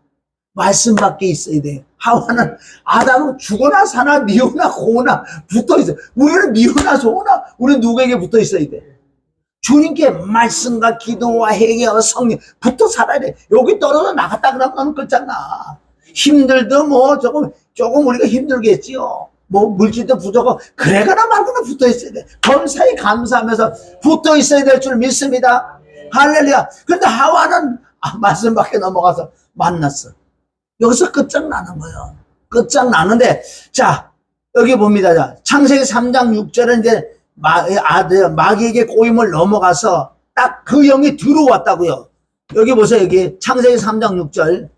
말씀 밖에 있어야 돼. 하와는 아담은 죽거나 사나 미우나 고우나 붙어 있어. 우리는 미우나 소우나 우리는 누구에게 붙어 있어야 돼? 주님께 말씀과 기도와 회개와 성령 붙어 살아야 돼. 여기 떨어져 나갔다 그러면 너는 끝잖아. 힘들도 뭐 조금 우리가 힘들겠지요. 뭐 물질도 부족하고 그래거나 말거나 붙어 있어야 돼. 범사에 감사하면서 붙어 있어야 될 줄 믿습니다. 할렐루야. 근데 하와는 말씀 밖에 넘어가서 만났어. 여기서 끝장나는 거예요. 끝장나는데, 자, 여기 봅니다. 자, 창세기 3장 6절은 이제 마귀에게 꼬임을 넘어가서 딱 그 영이 들어왔다고요. 여기 보세요. 여기 창세기 3장 6절.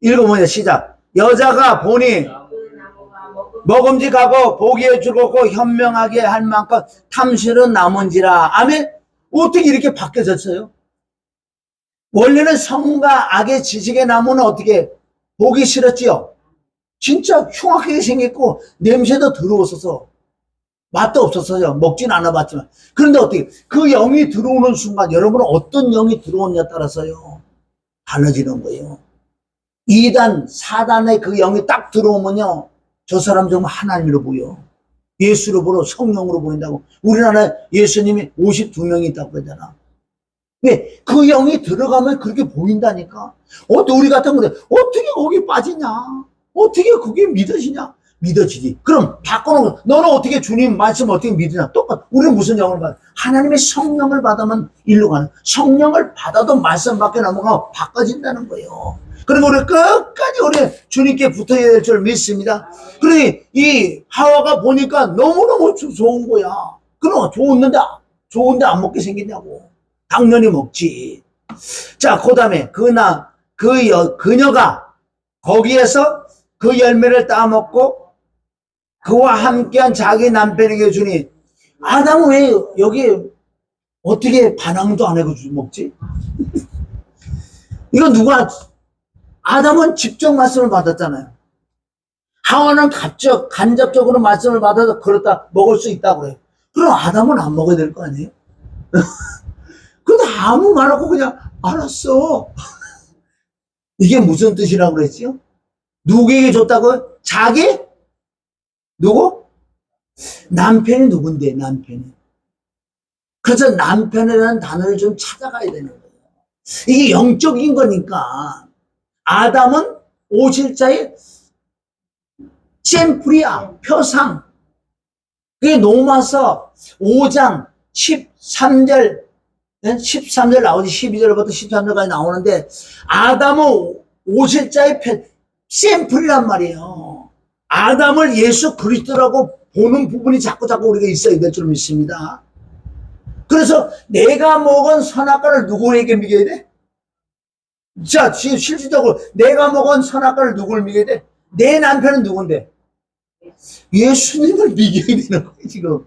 읽어보세요. 시작. 여자가 보니 먹음직하고 보기에 즐겁고 현명하게 할 만큼 탐스러운 나무인지라. 아멘. 어떻게 이렇게 바뀌어졌어요? 원래는 성과 악의 지식의 나무는 어떻게 보기 싫었지요. 진짜 흉악하게 생겼고 냄새도 더러웠어서 맛도 없었어요. 먹진 않아봤지만. 그런데 어떻게 그 영이 들어오는 순간 여러분은 어떤 영이 들어오느냐에 따라서요 달라지는 거예요. 2단, 4단의 그 영이 딱 들어오면요 저 사람 정말 하나님으로 보여. 예수로 보여. 성령으로 보인다고. 우리나라에 예수님이 52명이 있다고 그러잖아. 왜? 그 영이 들어가면 그렇게 보인다니까. 우리 같은 분들 어떻게 거기 빠지냐? 어떻게 그게 믿어지냐? 믿어지지. 그럼 바꿔놓은 거. 너는 어떻게 주님 말씀 어떻게 믿으냐? 똑같아. 우리는 무슨 영을 받아? 하나님의 성령을 받으면 일로 가는. 성령을 받아도 말씀 밖에 넘어가고 바꿔진다는 거예요. 그리고 우리 끝까지 우리 주님께 붙어야 될 줄 믿습니다. 그러니 이 하와가 보니까 너무너무 좋은 거야. 그럼 좋은데 안 먹게 생기냐고. 당연히 먹지. 자, 그 다음에 그녀가 거기에서 그 열매를 따먹고 그와 함께한 자기 남편에게 주니 아담은 왜 여기 어떻게 반항도 안 하고 먹지? 이거 아담은 직접 말씀을 받았잖아요. 하와는 간접적으로 말씀을 받아서 그렇다 먹을 수 있다고 그래요. 그럼 아담은 안 먹어야 될 거 아니에요? 근데 아무 말 없고 그냥 알았어. 이게 무슨 뜻이라고 그랬지요? 누구에게 줬다고요? 누구? 남편이 누군데, 남편이. 그래서 남편이라는 단어를 좀 찾아가야 되는 거예요. 이게 영적인 거니까. 아담은 오실자의 샘플이야, 표상. 그게 로마서 5장 13절 나오지, 12절부터 13절까지 나오는데, 아담은 오실자의 샘플이란 말이에요. 아담을 예수 그리스도라고 보는 부분이 자꾸 우리가 있어야 될 줄 믿습니다. 그래서 내가 먹은 선악과를 누구에게 먹여야 돼? 자, 지금 실질적으로 내가 먹은 선악과를 누구를 먹여야 돼? 내 남편은 누군데? 예수님을 먹여야 되는 거예요, 지금.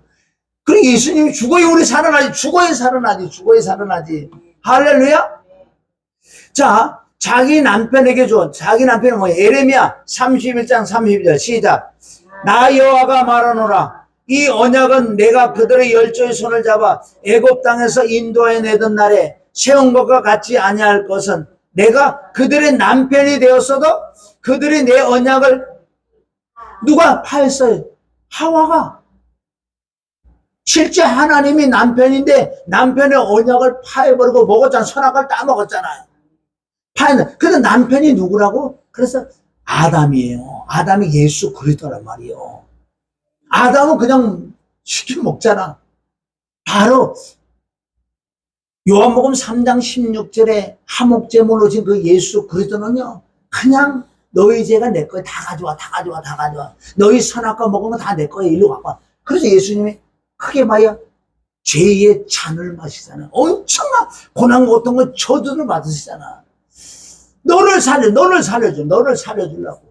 그래, 예수님이 죽어야 우리 살아나지. 죽어야 살아나지. 할렐루야? 자, 자기 남편에게 줘. 자기 남편은 뭐야? 에레미야 31장 32절 시작. 나 여호와가 말하노라. 이 언약은 내가 그들의 열조의 손을 잡아 애굽 땅에서 인도해 내던 날에 세운 것과 같지 아니할 것은 내가 그들의 남편이 되었어도 그들이 내 언약을 누가 파했어요? 하와가. 실제 하나님이 남편인데 남편의 언약을 파해버리고 먹었잖아. 선악과를 따먹었잖아요. 그래서 남편이 누구라고? 그래서 아담이에요. 아담이 예수 그리스도란 말이에요. 아담은 그냥 쉽게 먹잖아. 바로 요한복음 3장 16절에 하목제물로 진 그 예수 그리스도는요, 그냥 너희 죄가 내 거야. 다 가져와. 너희 선악과 먹으면 다 내 거야. 일로 갖고 와. 그래서 예수님이 크게 봐야 죄의 잔을 마시잖아. 엄청난 고난 같은 거 저주를 받으시잖아. 너를 살려주려고.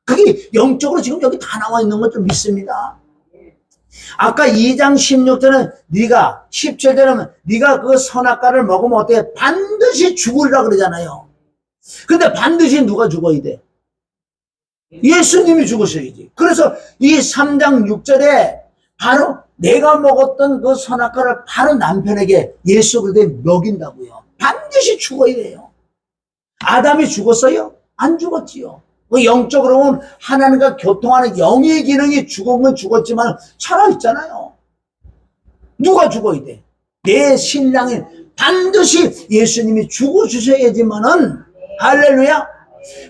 그게 영적으로 지금 여기 다 나와 있는 것 좀 믿습니다. 아까 2장 16절은 17절은 네가 그 선악과를 먹으면 어때? 반드시 죽으리라 그러잖아요. 근데 반드시 누가 죽어야 돼? 예수님이 죽으셔야지. 그래서 이 3장 6절에 바로 내가 먹었던 그 선악과를 바로 남편에게 예수 그리스도에 먹인다고요. 반드시 죽어야 돼요. 아담이 죽었어요? 안 죽었지요. 영적으로는 하나님과 교통하는 영의 기능이 죽으면 죽었지만 살아있잖아요. 누가 죽어야 돼? 내 신랑이 반드시 예수님이 죽어주셔야지만은, 할렐루야.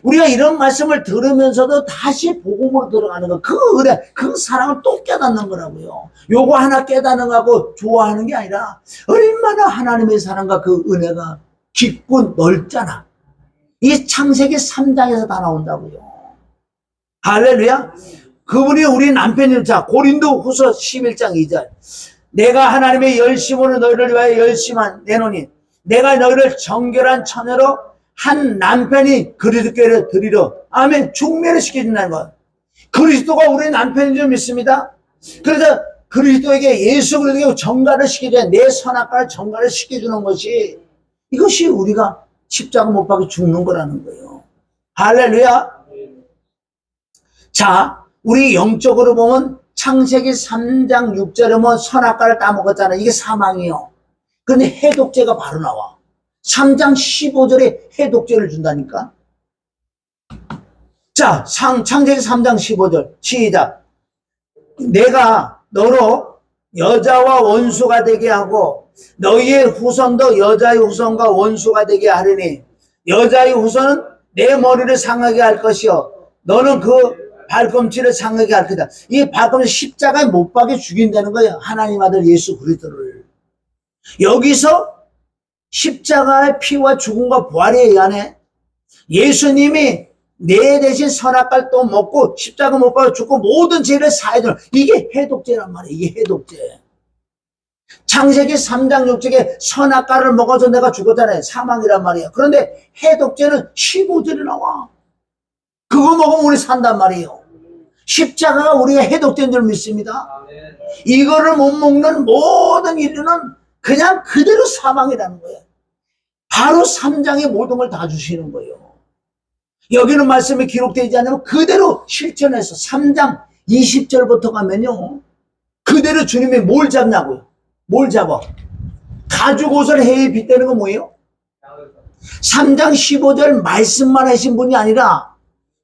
우리가 이런 말씀을 들으면서도 다시 복음으로 들어가는 거, 그 사랑을 또 깨닫는 거라고요. 요거 하나 깨닫는 거하고 좋아하는 게 아니라 얼마나 하나님의 사랑과 그 은혜가 깊고 넓잖아. 이 창세기 3장에서 다 나온다고요. 할렐루야. 그분이 우리 남편이. 자, 고린도 후서 11장 2절. 내가 하나님의 열심으로 너희를 위하여 열심한 내노니 내가 너희를 정결한 처녀로 한 남편이 그리스도께 드리러. 아멘. 중매를 시켜준다는 것. 그리스도가 우리 남편인 줄 믿습니다. 그래서 그리스도에게, 예수 그리스도에게 정가를 시켜줘야, 내 선악과를 정가를 시켜주는 것이, 이것이 우리가 십자가 못 박혀 죽는 거라는 거예요. 할렐루야. 자, 우리 영적으로 보면 창세기 3장 6절에 보면 선악과를 따먹었잖아. 이게 사망이요. 근데 해독제가 바로 나와. 3장 15절에 해독제를 준다니까. 자, 창세기 3장 15절 시작. 내가 너로 여자와 원수가 되게 하고 너희의 후손도 여자의 후손과 원수가 되게 하리니 여자의 후손은 내 머리를 상하게 할 것이요 너는 그 발꿈치를 상하게 할 거다. 이 발꿈치 십자가에 못 박여 죽인다는 거예요. 하나님 아들 예수 그리스도를. 여기서 십자가의 피와 죽음과 부활에 의하네 예수님이 내 대신 선악과를 또 먹고 십자가 못 박아 죽고 모든 죄를 사해주는 이게 해독제란 말이에요. 이게 해독제. 창세기 3장 6절에 선악과를 먹어서 내가 죽었잖아요. 사망이란 말이에요. 그런데 해독제는 15절에 나와. 그거 먹으면 우리 산단 말이에요. 십자가가 우리가 해독된 줄 믿습니다. 이거를 못 먹는 모든 인류는 그냥 그대로 사망이라는 거예요. 바로 3장의 모든 걸 다 주시는 거예요. 여기는 말씀이 기록되지 않으면 그대로 실천해서 3장 20절부터 가면요. 그대로 주님이 뭘 잡냐고요. 뭘 잡아? 가죽옷을 해에 빗대는 건 뭐예요? 3장 15절 말씀만 하신 분이 아니라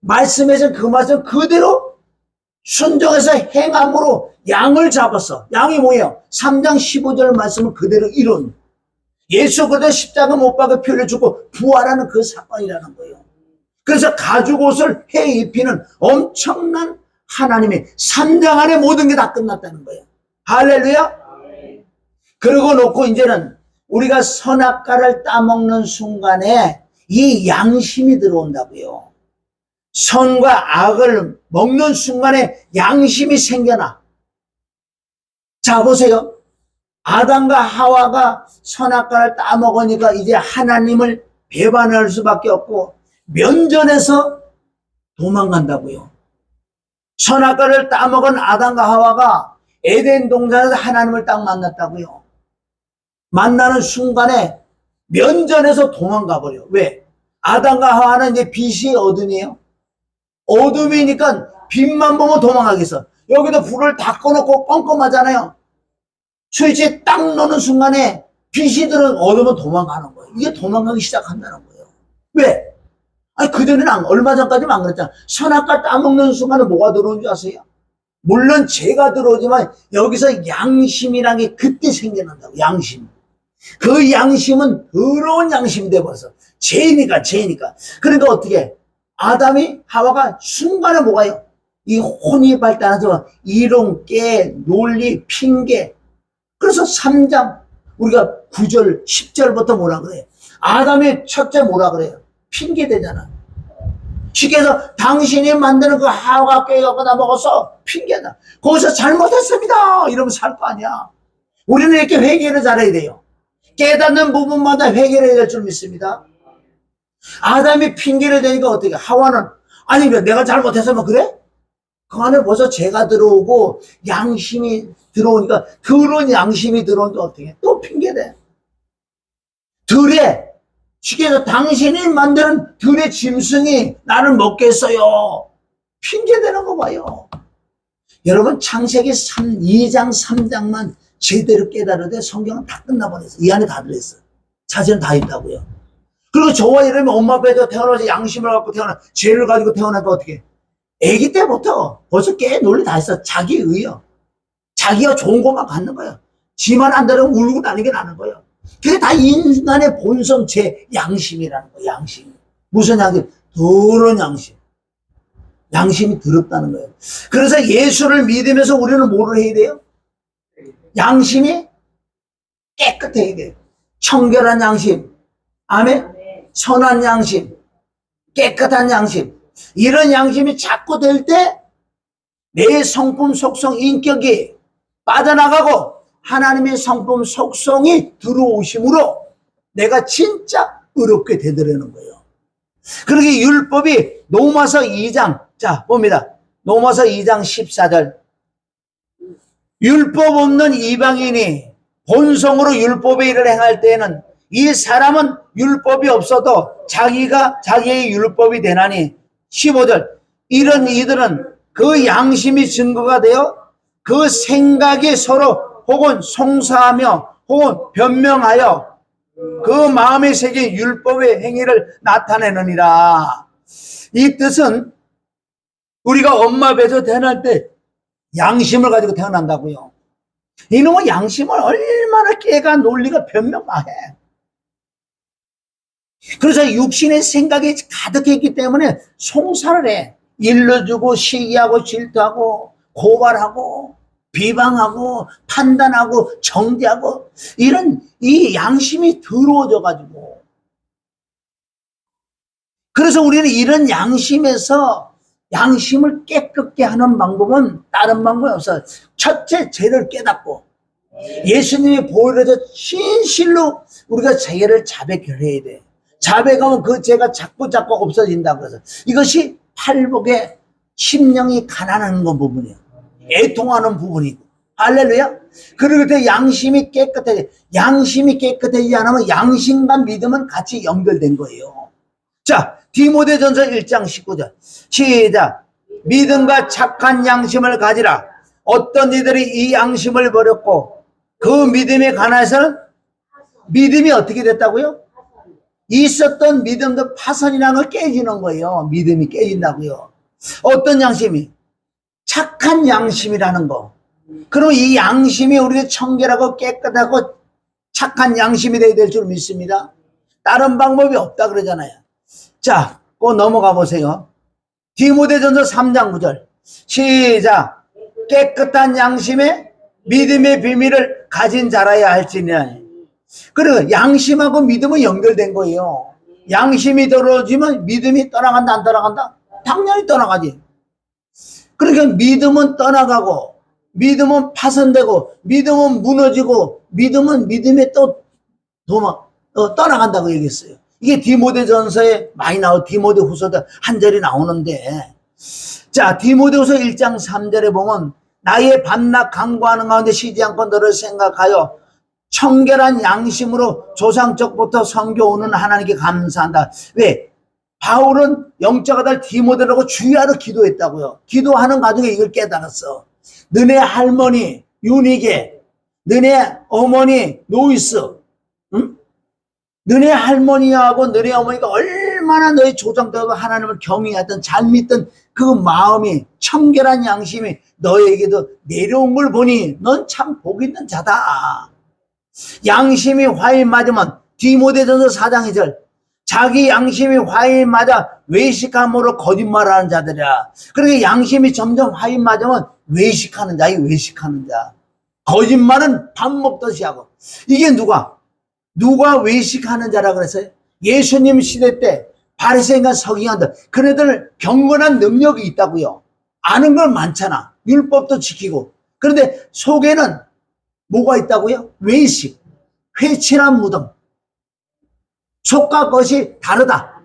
말씀에서 그 말씀 그대로 순종해서 행함으로 양을 잡았어. 양이 뭐예요? 3장 15절 말씀을 그대로 이룬 예수 그리스도 십자가 못 박아 피 흘려주고 부활하는 그 사건이라는 거예요. 그래서 가죽옷을 해 입히는 엄청난 하나님의 3장 안에 모든 게 다 끝났다는 거예요. 할렐루야. 그러고 놓고 이제는 우리가 선악과를 따먹는 순간에 이 양심이 들어온다고요. 선과 악을 먹는 순간에 양심이 생겨나. 자 보세요. 아담과 하와가 선악과를 따먹으니까 이제 하나님을 배반할 수밖에 없고 면전에서 도망간다고요. 선악과를 따먹은 아담과 하와가 에덴 동산에서 하나님을 딱 만났다고요. 만나는 순간에 면전에서 도망가 버려. 왜? 아담과 하와는 이제 빛이 어둠이에요. 어둠이니까 빛만 보면 도망가겠어. 여기도 불을 다 꺼놓고 껌껌하잖아요. 스위치 딱 넣는 순간에 빛이 들어 어둠은 도망가는 거예요. 이게 도망가기 시작한다는 거예요. 왜? 아니 그전에는 얼마 전까지는 안 그랬잖아. 선악과 따먹는 순간에 뭐가 들어온 줄 아세요? 물론 죄가 들어오지만 여기서 양심이라는 게 그때 생겨난다고. 양심. 그 양심은 더러운 양심이 돼버렸어. 죄니까. 그러니까 어떻게 아담이 하와가 순간에 뭐가요? 이 혼이 발달해서 이론, 깨, 논리, 핑계. 그래서 3장 우리가 9절, 10절부터 뭐라 그래요? 아담의 첫째 뭐라 그래요? 핑계 대잖아. 쉽게 해서 당신이 만드는 그 하와가 깨갖고 나 먹어서 핑계다. 거기서 잘못했습니다. 이러면 살 거 아니야. 우리는 이렇게 회개를 잘해야 돼요. 깨닫는 부분마다 회개를 해야 될 줄 믿습니다. 아담이 핑계를 대니까 어떻게? 하와는 아니 내가 잘못했으면 그래? 그 안에 벌써 죄가 들어오고 양심이 들어오니까 더러운 양심이 들어오니까 어떻게? 또 핑계대. 들에 쉽게 해서 당신이 만드는 들의 짐승이 나를 먹겠어요. 핑계대는 거 봐요. 여러분 창세기 2장 3장만 제대로 깨달으되 성경은 다 끝나버렸어. 이 안에 다 들어있어. 자세는 다 있다고요. 그리고 저와 이러면 엄마 아빠에서 태어나서 양심을 갖고 태어나 죄를 가지고 태어나니까 어떻게 애기 때부터 벌써 깨 논리 다 했어. 자기의요. 자기가 좋은 것만 갖는 거예요. 지만 안 되면 울고 나는 게 나는 거예요. 그게 다 인간의 본성 제 양심이라는 거예요. 양심. 무슨 양심? 더러운 양심. 양심이 더럽다는 거예요. 그래서 예수를 믿으면서 우리는 뭐를 해야 돼요? 양심이 깨끗해야 돼요. 청결한 양심. 아멘. 선한 양심. 깨끗한 양심. 이런 양심이 자꾸 될 때 내 성품, 속성, 인격이 빠져나가고 하나님의 성품, 속성이 들어오심으로 내가 진짜 의롭게 되더라는 거예요. 그러게 율법이 로마서 2장, 자 봅니다. 로마서 2장 14절. 율법 없는 이방인이 본성으로 율법의 일을 행할 때에는 이 사람은 율법이 없어도 자기가 자기의 율법이 되나니 15절 이런 이들은 그 양심이 증거가 되어 그 생각이 서로 혹은 송사하며 혹은 변명하여 그 마음에 새긴 율법의 행위를 나타내느니라. 이 뜻은 우리가 엄마 배에서 태어날 때 양심을 가지고 태어난다고요. 이놈의 양심을 얼마나 깨가 논리가 변명해. 그래서 육신의 생각이 가득했기 때문에 송사를 해. 일러주고 시기하고 질투하고 고발하고 비방하고 판단하고 정죄하고 이런 이 양심이 더러워져 가지고 그래서 우리는 이런 양심에서 양심을 깨끗게 하는 방법은 다른 방법이 없어요. 첫째 죄를 깨닫고 예수님이 보여줘서 진실로 우리가 죄를 자백해야 돼. 자백하면 그 죄가 자꾸 없어진다고 해서 이것이 팔복의 심령이 가난한 건 부분이에요. 애통하는 부분이고. 할렐루야. 그리고 그 양심이 깨끗해져. 양심이 깨끗해지지 않으면 양심과 믿음은 같이 연결된 거예요. 자, 디모데전서 1장 19절 시작. 믿음과 착한 양심을 가지라. 어떤 이들이 이 양심을 버렸고 그 믿음에 관해서는 믿음이 어떻게 됐다고요? 있었던 믿음도 파선이라는 걸 깨지는 거예요. 믿음이 깨진다고요. 어떤 양심이? 착한 양심이라는 거. 그럼 이 양심이 우리가 청결하고 깨끗하고 착한 양심이 되어야 될 줄 믿습니다. 다른 방법이 없다 그러잖아요. 자, 꼭 넘어가 보세요. 디모데전서 3장 9절 시작. 깨끗한 양심에 믿음의 비밀을 가진 자라야 할지니라. 그리고 양심하고 믿음은 연결된 거예요. 양심이 더러워지면 믿음이 떠나간다 안 떠나간다? 당연히 떠나가지. 그러니까 믿음은 떠나가고 믿음은 파손되고 믿음은 무너지고 믿음은 믿음에 또 떠나간다고 얘기했어요. 이게 디모데전서에 많이 나오고 디모데후서도 한 절이 나오는데 자 디모데후서 1장 3절에 보면 나의 밤낮 간구하는 가운데 쉬지 않고 너를 생각하여 청결한 양심으로 조상적부터 섬겨오는 하나님께 감사한다. 왜? 바울은 영적 아들 디모데라고 주야로 기도했다고요. 기도하는 과정에 이걸 깨달았어. 너네 할머니 유니게, 너네 어머니 노이스, 응? 너네 할머니하고 너네 어머니가 얼마나 너희 조상들과 하나님을 경외하던 잘 믿던 그 마음이 청결한 양심이 너에게도 내려온 걸 보니 넌 참 복 있는 자다. 양심이 화에 맞으면 디모데전서 4장 2절 자기 양심이 화에 맞아 외식함으로 거짓말하는 자들이야. 그러니까 양심이 점점 화에 맞으면 외식하는 자이 외식하는 자. 거짓말은 밥 먹듯이 하고. 이게 누가 외식하는 자라 그랬어요? 예수님 시대 때 바리새인과 서기관들 그네들 경건한 능력이 있다고요. 아는 걸 많잖아. 율법도 지키고. 그런데 속에는 뭐가 있다고요? 외식, 회칠한 무덤. 속과 겉이 다르다.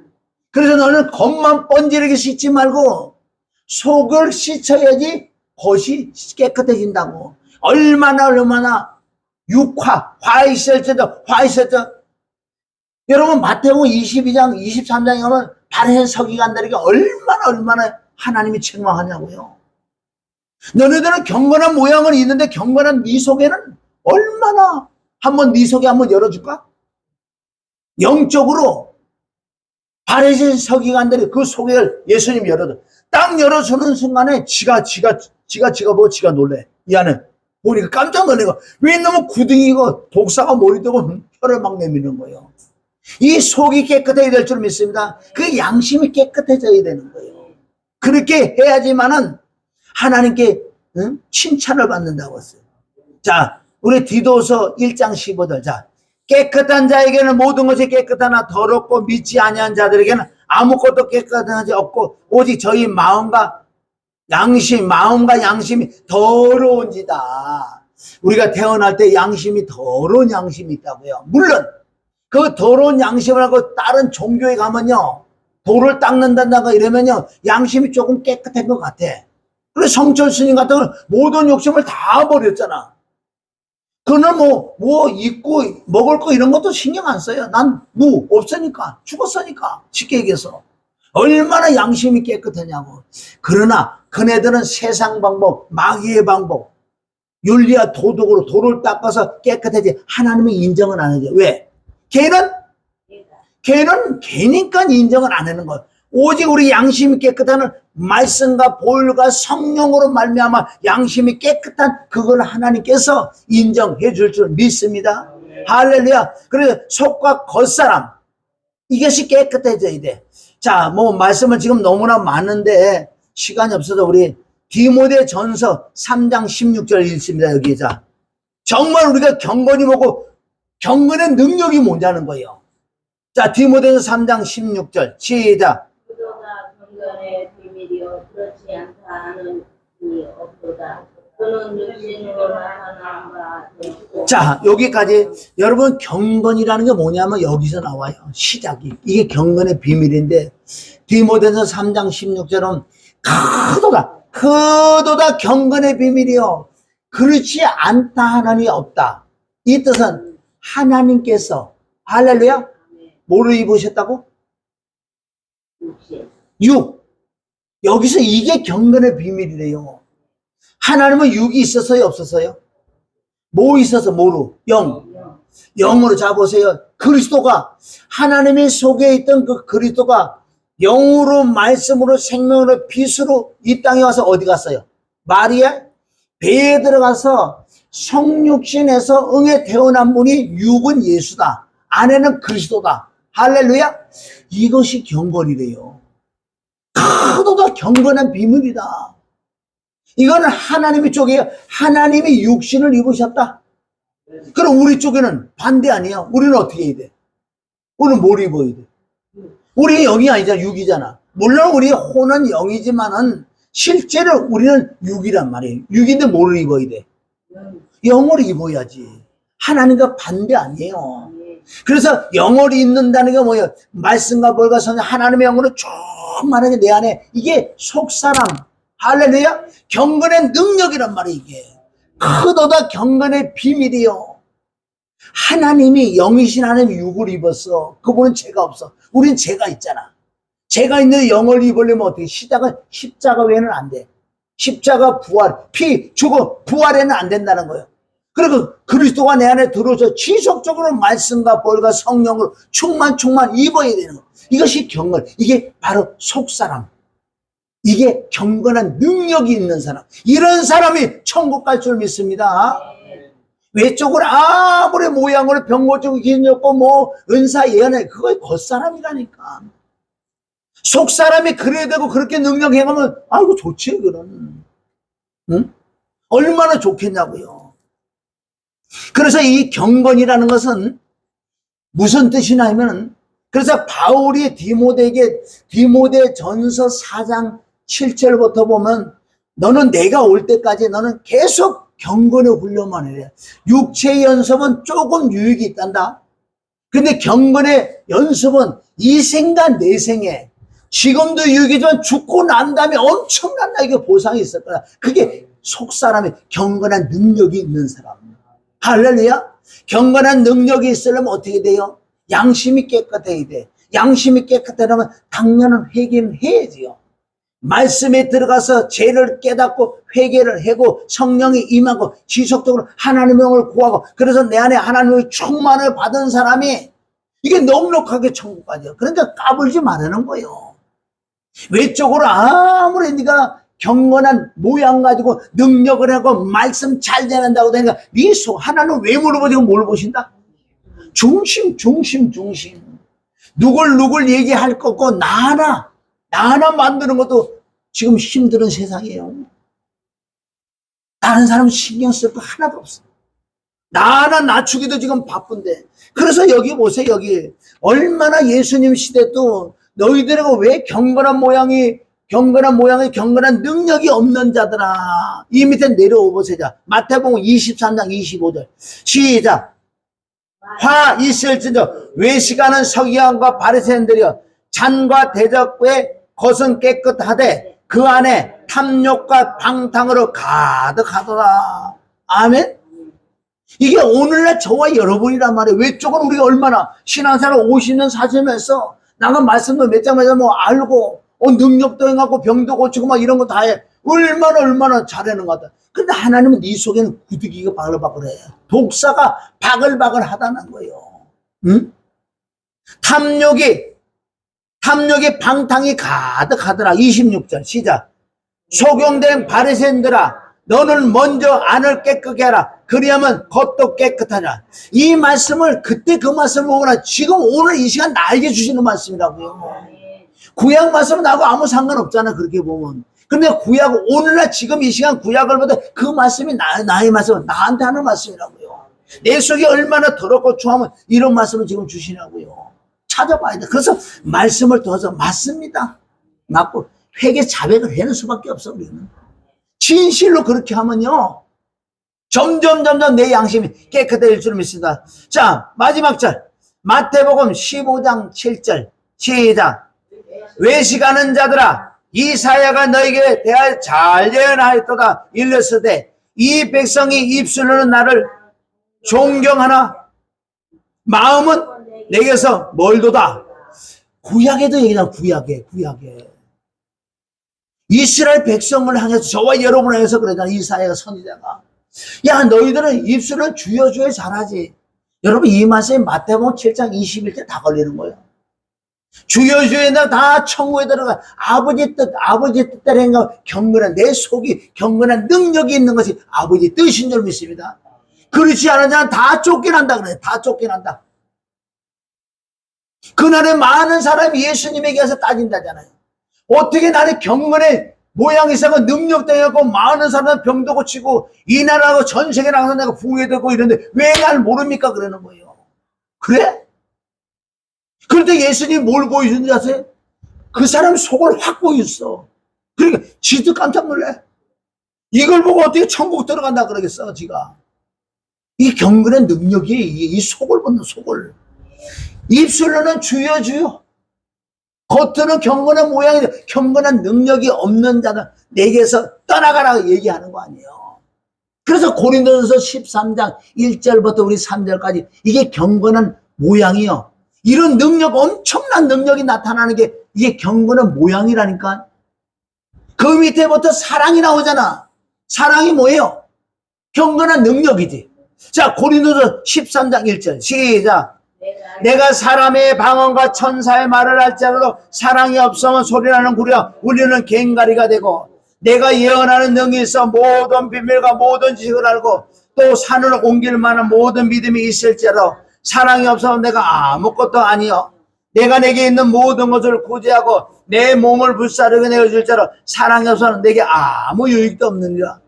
그래서 너는 겉만 번지르게 씻지 말고 속을 씻어야지 겉이 깨끗해진다고. 얼마나 화에 있을 때도 여러분 마태복음 22장 23장에 가면 바리새인 서기관들에게 얼마나 하나님이 책망하냐고요. 너네들은 경건한 모양은 있는데 경건한 네 속에는 얼마나 네 속에 한번 열어줄까? 영적으로 바리새인 서기관들이 그 속을 예수님 딱 열어주는 순간에 지가 보고 지가 놀래. 이 안에 보니까 깜짝 놀래고 왜 너무 구덩이고 독사가 머리되고 혀를 막 내미는 거예요. 이 속이 깨끗해야 될 줄 믿습니다. 그 양심이 깨끗해져야 되는 거예요. 그렇게 해야지만은 하나님께 칭찬을 받는다고 했어요. 자, 우리 디도서 1장 15절. 자, 깨끗한 자에게는 모든 것이 깨끗하나 더럽고 믿지 아니한 자들에게는 아무것도 깨끗하지 없고 오직 저희 마음과 양심이 더러운지다. 우리가 태어날 때 양심이 더러운 양심이 있다고요. 물론 그 더러운 양심을 하고 다른 종교에 가면요 돌을 닦는다든가 이러면요 양심이 조금 깨끗한 것 같아. 그래서 성철 스님 같은 건 모든 욕심을 다 버렸잖아. 그 그는 뭐 입고 먹을 거 이런 것도 신경 안 써요. 난 없으니까, 죽었으니까. 쉽게 얘기해서. 얼마나 양심이 깨끗하냐고. 그러나 그네들은 세상 방법, 마귀의 방법, 윤리와 도덕으로 돌을 닦아서 깨끗해지 하나님의 인정은 안 하죠. 왜? 걔는 걔니까 인정을 안 하는 거예요. 오직 우리 양심이 깨끗한 말씀과 보혈과 성령으로 말미암아 양심이 깨끗한 그걸 하나님께서 인정해 줄 줄 믿습니다. 할렐루야. 그래서 속과 겉사람 이것이 깨끗해져야 돼. 자, 말씀은 지금 너무나 많은데 시간이 없어서 우리 디모데 전서 3장 16절 읽습니다. 여기. 자, 정말 우리가 경건이 뭐고 경건의 능력이 뭐냐는 거예요. 자, 디모데서 3장 16절 시작. 그도가 경건의 비밀이요 그렇지 않다 하는 이 없도다. 그는 육신으로 나타난 바 되시고. 자, 여기까지. 여러분, 경건이라는 게 뭐냐면 여기서 나와요. 시작이. 이게 경건의 비밀인데 디모데서 3장 16절은 그도다 경건의 비밀이요 그렇지 않다 하나님이 없다. 이 뜻은 하나님께서 할렐루야 뭐를 입으셨다고? 육. 여기서 이게 경건의 비밀이래요. 하나님은 육이 있었어요 없었어요? 뭐 있어서 뭐로? 영으로. 자 보세요. 그리스도가 하나님의 속에 있던 그 그리스도가 영으로 말씀으로 생명으로 빛으로 이 땅에 와서 어디 갔어요? 마리아 배에 들어가서 성육신에서 응에 태어난 분이 육은 예수다. 아내는 그리스도다. 할렐루야. 이것이 경건이래요. 그도다 경건한 비밀이다. 이거는 하나님의 쪽이에요. 하나님이 육신을 입으셨다. 그럼 우리 쪽에는 반대 아니에요. 우리는 어떻게 해야 돼? 우리는 뭘 입어야 돼? 우리 영이 아니잖아. 육이잖아. 물론 우리 혼은 영이지만은 실제로 우리는 육이란 말이에요. 육인데 뭘 입어야 돼? 영을 입어야지. 하나님과 반대 아니에요. 그래서 영을 입는다는 게 뭐예요? 말씀과 볼과 성령 하나님의 영으로 충만하게 내 안에 이게 속사람 할렐루야 경건의 능력이란 말이에요. 이게 그도다 경건의 비밀이요. 하나님이 영이신 하나님 육을 입었어. 그분은 죄가 없어. 우린 죄가 있잖아. 죄가 있는데 영을 입으려면 어떻게? 시작은 십자가 외에는 안 돼. 십자가 부활, 피 죽어 부활에는 안 된다는 거예요. 그리고 그리스도가 내 안에 들어서 지속적으로 말씀과 볼과 성령으로 충만 입어야 되는 거. 이것이 경건. 이게 바로 속사람. 이게 경건한 능력이 있는 사람. 이런 사람이 천국 갈 줄 믿습니다. 외적으로 아무리 모양으로 병고증 기념고 은사 예언해 그거 겉사람이라니까. 속사람이 그래야 되고 그렇게 능력 행하면 아이고 좋지 그런. 응? 얼마나 좋겠냐고요. 그래서 이 경건이라는 것은 무슨 뜻이냐 하면 그래서 바울이 디모데에게 디모데 전서 4장 7절부터 보면 너는 내가 올 때까지 너는 계속 경건의 훈련만 해야 돼. 육체의 연습은 조금 유익이 있단다. 근데 경건의 연습은 이 생과 내생에 지금도 유익이지만 죽고 난 다음에 엄청난 나에게 보상이 있을 거야. 그게 속사람의 경건한 능력이 있는 사람. 할렐루야. 경건한 능력이 있으려면 어떻게 돼요? 양심이 깨끗해야 돼. 양심이 깨끗하려면 당연한 회개는 해야지요. 말씀에 들어가서 죄를 깨닫고 회개를 하고 성령이 임하고 지속적으로 하나님의 영을 구하고 그래서 내 안에 하나님의 충만을 받은 사람이 이게 넉넉하게 천국 가죠. 그러니까 까불지 말라는 거예요. 외적으로 아무리 네가 경건한 모양 가지고 능력을 하고 말씀 잘 전한다고 되니까 네 속 하나는 외모로 보지고 뭘 보신다? 중심. 누굴 얘기할 거고 나 하나 만드는 것도 지금 힘든 세상이에요. 다른 사람 신경 쓸 거 하나도 없어. 나 하나 낮추기도 지금 바쁜데. 그래서 여기 보세요. 여기 얼마나 예수님 시대도 너희들하고 왜 경건한 모양의 경건한 능력이 없는 자들아. 이 밑에 내려오 보세요. 마태복음 23장 25절 시작. 화 있을지도 외식하는 서기관과 바리새인들이여 잔과 대접의 것은 깨끗하되 그 안에 탐욕과 방탕으로 가득하더라. 아멘. 이게 오늘날 저와 여러분이란 말이에요. 외적은 우리가 얼마나 신앙생활 50년 사시면서 나가 말씀도 몇 장마다 뭐 알고 능력도 행하고 병도 고치고 막 이런 거 다 해. 얼마나 잘하는 것 같아. 근데 하나님은 네 속에는 구더기가 바글바글해. 독사가 바글바글 하다는 거예요. 응? 탐욕이 방탕이 가득하더라. 26절 시작. 소경된 바리새인들아, 너는 먼저 안을 깨끗게 하라. 그리하면 겉도 깨끗하냐. 이 말씀을 그때 그 말씀을 보거나 지금 오늘 이 시간 나에게 주시는 말씀이라고요. 구약 말씀은 나하고 아무 상관없잖아, 그렇게 보면. 근데 구약, 오늘날 지금 이 시간 구약을 보다 그 말씀이 나의 말씀은 나한테 하는 말씀이라고요. 내 속에 얼마나 더럽고 추하면 이런 말씀을 지금 주시냐고요. 찾아봐야 돼. 그래서 말씀을 더해서 맞습니다. 맞고 회개 자백을 해는 수밖에 없어, 우리는. 진실로 그렇게 하면요. 점점 내 양심이 깨끗해질 줄 믿습니다. 자, 마지막 절. 마태복음 15장 7절. 시작. 외식하는 자들아, 이사야가 너에게 대하여 잘 예언하였도다. 일렀으되 이 백성이 입술로는 나를 존경하나 마음은 내게서 멀도다. 구약에도 얘기나 구약에. 이스라엘 백성을 향해서 저와 여러분을 향해서 그러잖아. 이사야가 선지자가. 야, 너희들은 입술은 주여 잘하지. 여러분 이 말씀이 마태복음 7장 21절 다 걸리는 거예요. 주여 다 천국에 들어가 아버지 뜻대로 행하고 경건한 내 속이 경건한 능력이 있는 것이 아버지 뜻인 줄 믿습니다. 그렇지 않은 자는 다 쫓겨난다 그래. 다 쫓겨난다. 그날에 많은 사람이 예수님에게 와서 따진다잖아요. 어떻게 나는 경건의 모양이 있고 능력도 있고 많은 사람 병도 고치고 이 나라하고 전 세계 나가서 내가 부흥되고 이런데 왜 날 모릅니까? 그러는 거예요. 그래? 그런데 예수님이 뭘 보여주는지 아세요? 그 사람 속을 확 보였어. 그러니까 지도 깜짝 놀래. 이걸 보고 어떻게 천국 들어간다 그러겠어, 지가. 이 경건의 능력이 이 속을 보는 속을. 입술로는 주여 겉으로는 경건한 모양인데 경건한 능력이 없는 자는 내게서 떠나가라고 얘기하는 거 아니에요. 그래서 고린도전서 13장 1절부터 우리 3절까지 이게 경건한 모양이요. 이런 능력, 엄청난 능력이 나타나는 게 이게 경건한 모양이라니까. 그 밑에부터 사랑이 나오잖아. 사랑이 뭐예요? 경건한 능력이지. 자, 고린도서 13장 1절 시작. 내가 사람의 방언과 천사의 말을 할지라도 사랑이 없으면 소리나는 구려 울리는 괭가리가 되고, 내가 예언하는 능이 있어 모든 비밀과 모든 지식을 알고 또 산을 옮길 만한 모든 믿음이 있을지라도 사랑이 없으면 내가 아무것도 아니요. 내가 내게 있는 모든 것을 구제하고 내 몸을 불사르게 내어줄지라도 사랑이 없으면 내게 아무 유익도 없느니라.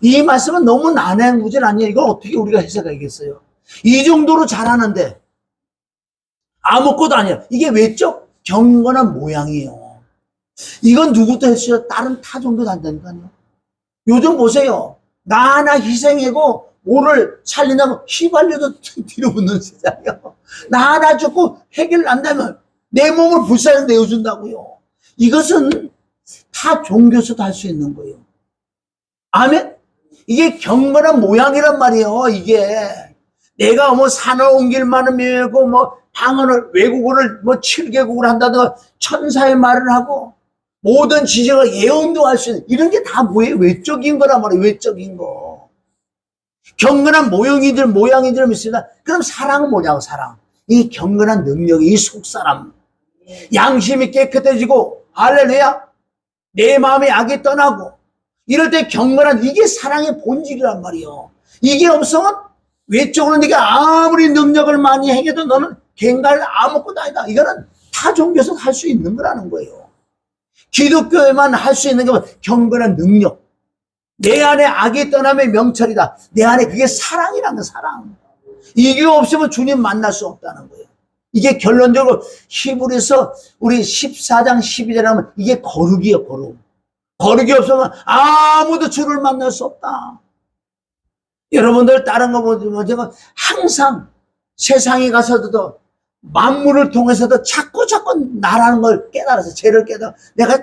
이 말씀은 너무 난해한 아니에요. 이걸 어떻게 우리가 해석하겠어요? 이 정도로 잘하는데 아무것도 아니야. 이게 외적 경건한 모양이에요. 이건 누구도 했어요? 다른 타종도 한다니까요. 요즘 보세요. 나 하나 희생하고 오늘 살린다고 휘발유도 뒤로 붙는 세상이요. 나 하나 죽고 해결 안 되면 내 몸을 불사르게 내어준다고요. 이것은 타 종교에서도 할 수 있는 거예요. 아멘? 이게 경건한 모양이란 말이에요. 이게 내가 뭐 산을 옮길 만한 명이고 뭐 방언을 외국어를 뭐 7개국을 한다든가 천사의 말을 하고 모든 지식을 예언도 할 수 있는 이런 게 다 뭐예요? 외적인 거란 말이에요. 외적인 거. 경건한 모양이들 믿습니다. 그럼 사랑은 뭐냐고, 사랑. 이 경건한 능력이 이 속사람. 양심이 깨끗해지고, 할렐루야. 내 마음의 악이 떠나고, 이럴 때 경건한, 이게 사랑의 본질이란 말이에요. 이게 없으면 외적으로 네가 아무리 능력을 많이 행해도 너는 갱갈 아무것도 아니다. 이거는 타 종교에서 할 수 있는 거라는 거예요. 기독교에만 할 수 있는 게 경건한 능력. 내 안에 악이 떠남의 명철이다. 내 안에 그게 사랑이라는 거예요. 사랑. 이게 없으면 주님 만날 수 없다는 거예요. 이게 결론적으로 히브리서 우리 14장 12절에 하면 이게 거룩이에요. 거룩. 거룩이 없으면 아무도 주를 만날 수 없다. 여러분들 다른 거 보면 항상 세상에 가서도 만물을 통해서도 자꾸 나라는 걸 깨달아서 죄를 깨달아 내가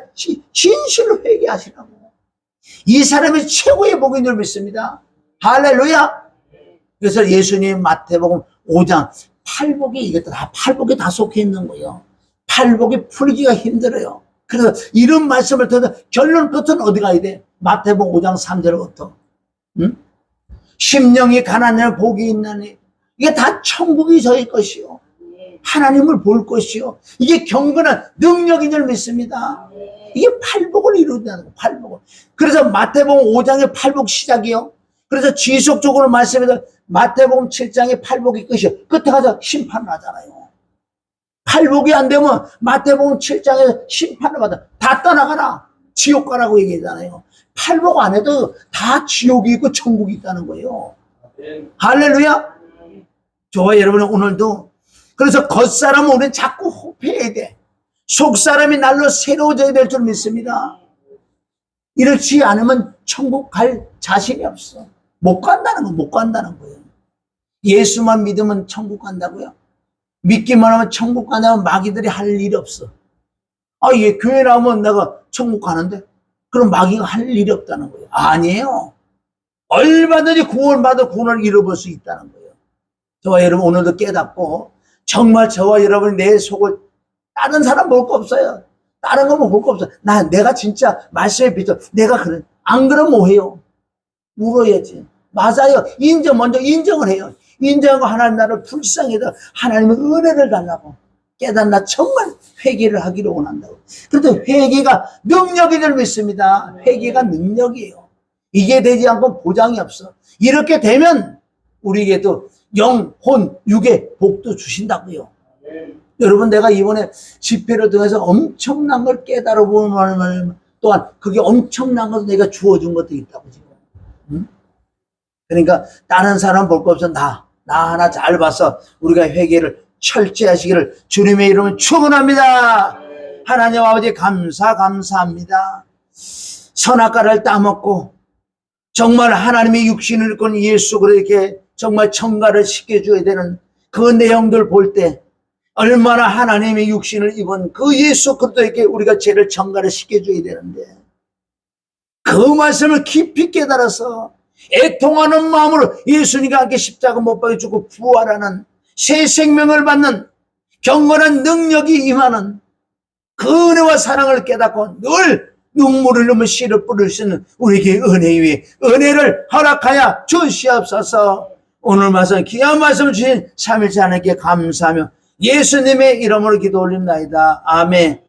진실로 회개하시라고. 이 사람이 최고의 복인 줄 믿습니다. 할렐루야. 그래서 예수님 마태복음 5장 팔복이 이게 다 팔복이 다 속해 있는 거예요. 팔복이 풀기가 힘들어요. 그래서 이런 말씀을 들어서 결론부터는 어디 가야 돼? 마태복음 5장 3절부터. 응? 심령이 가난하여 복이 있나니 이게 다 천국이 저희 것이요. 하나님을 볼 것이요. 이게 경건한 능력인 줄 믿습니다. 이게 팔복을 이루는다는 거예요. 팔복을. 그래서 마태복음 5장의 팔복 시작이요. 그래서 지속적으로 말씀해서 마태복음 7장의 팔복이 끝이요. 끝에 가서 심판을 하잖아요. 팔복이 안 되면 마태복음 7장에서 심판을 받아. 다 떠나가라. 지옥 가라고 얘기하잖아요. 팔복 안 해도 다 지옥이 있고 천국이 있다는 거예요. 할렐루야. 저와 여러분 오늘도 그래서 겉사람은 우리는 자꾸 호패해야 돼. 속사람이 날로 새로워져야 될 줄 믿습니다. 이렇지 않으면 천국 갈 자신이 없어. 못 간다는 거, 못 간다는 거예요. 예수만 믿으면 천국 간다고요? 믿기만 하면 천국 간다면 마귀들이 할 일이 없어. 아, 얘 교회 나오면 내가 천국 가는데? 그럼 마귀가 할 일이 없다는 거예요. 아니에요. 얼마든지 구원받아 구원을 잃어볼 수 있다는 거예요. 저와 여러분 오늘도 깨닫고 정말 저와 여러분이 내 속을 다른 사람 볼 거 없어요. 다른 거 볼 거 없어요. 내가 진짜 말씀에 비춰 내가 그래. 안 그러면 뭐해요? 울어야지. 맞아요. 먼저 인정을 해요. 인정하고 하나님 나를 불쌍해서 하나님의 은혜를 달라고 깨닫나 정말 회개를 하기를 원한다고. 그런데 회개가 능력인 줄 믿습니다. 회개가 능력이에요. 이게 되지 않고 보장이 없어. 이렇게 되면 우리에게도 영, 혼, 육의 복도 주신다고요. 여러분 내가 이번에 집회를 통해서 엄청난 걸 깨달아 보면 또한 그게 엄청난 것을 내가 주어준 것도 있다고 지금. 응? 그러니까 다른 사람 볼 거 없어. 나 하나 잘 봐서 우리가 회개를 철저하시기를 주님의 이름으로 축원합니다. 하나님 아버지 감사합니다. 선악과를 따먹고 정말 하나님의 육신을 입고 예수 그렇게 정말 청가를 시켜줘야 되는 그 내용들 볼 때 얼마나 하나님의 육신을 입은 그 예수 그리스도에게 우리가 죄를 청가를 시켜줘야 되는데 그 말씀을 깊이 깨달아서 애통하는 마음으로 예수님과 함께 십자가 못 박혀 죽고 부활하는 새 생명을 받는 경건한 능력이 임하는 그 은혜와 사랑을 깨닫고 늘 눈물을 흘리며 씨를 뿌릴 수 있는 우리에게 은혜 위에 은혜를 허락하여 주시옵소서. 오늘 말씀 귀한 말씀 주신 삼일째 하나님께 감사하며 예수님의 이름으로 기도 올립니다. 아멘.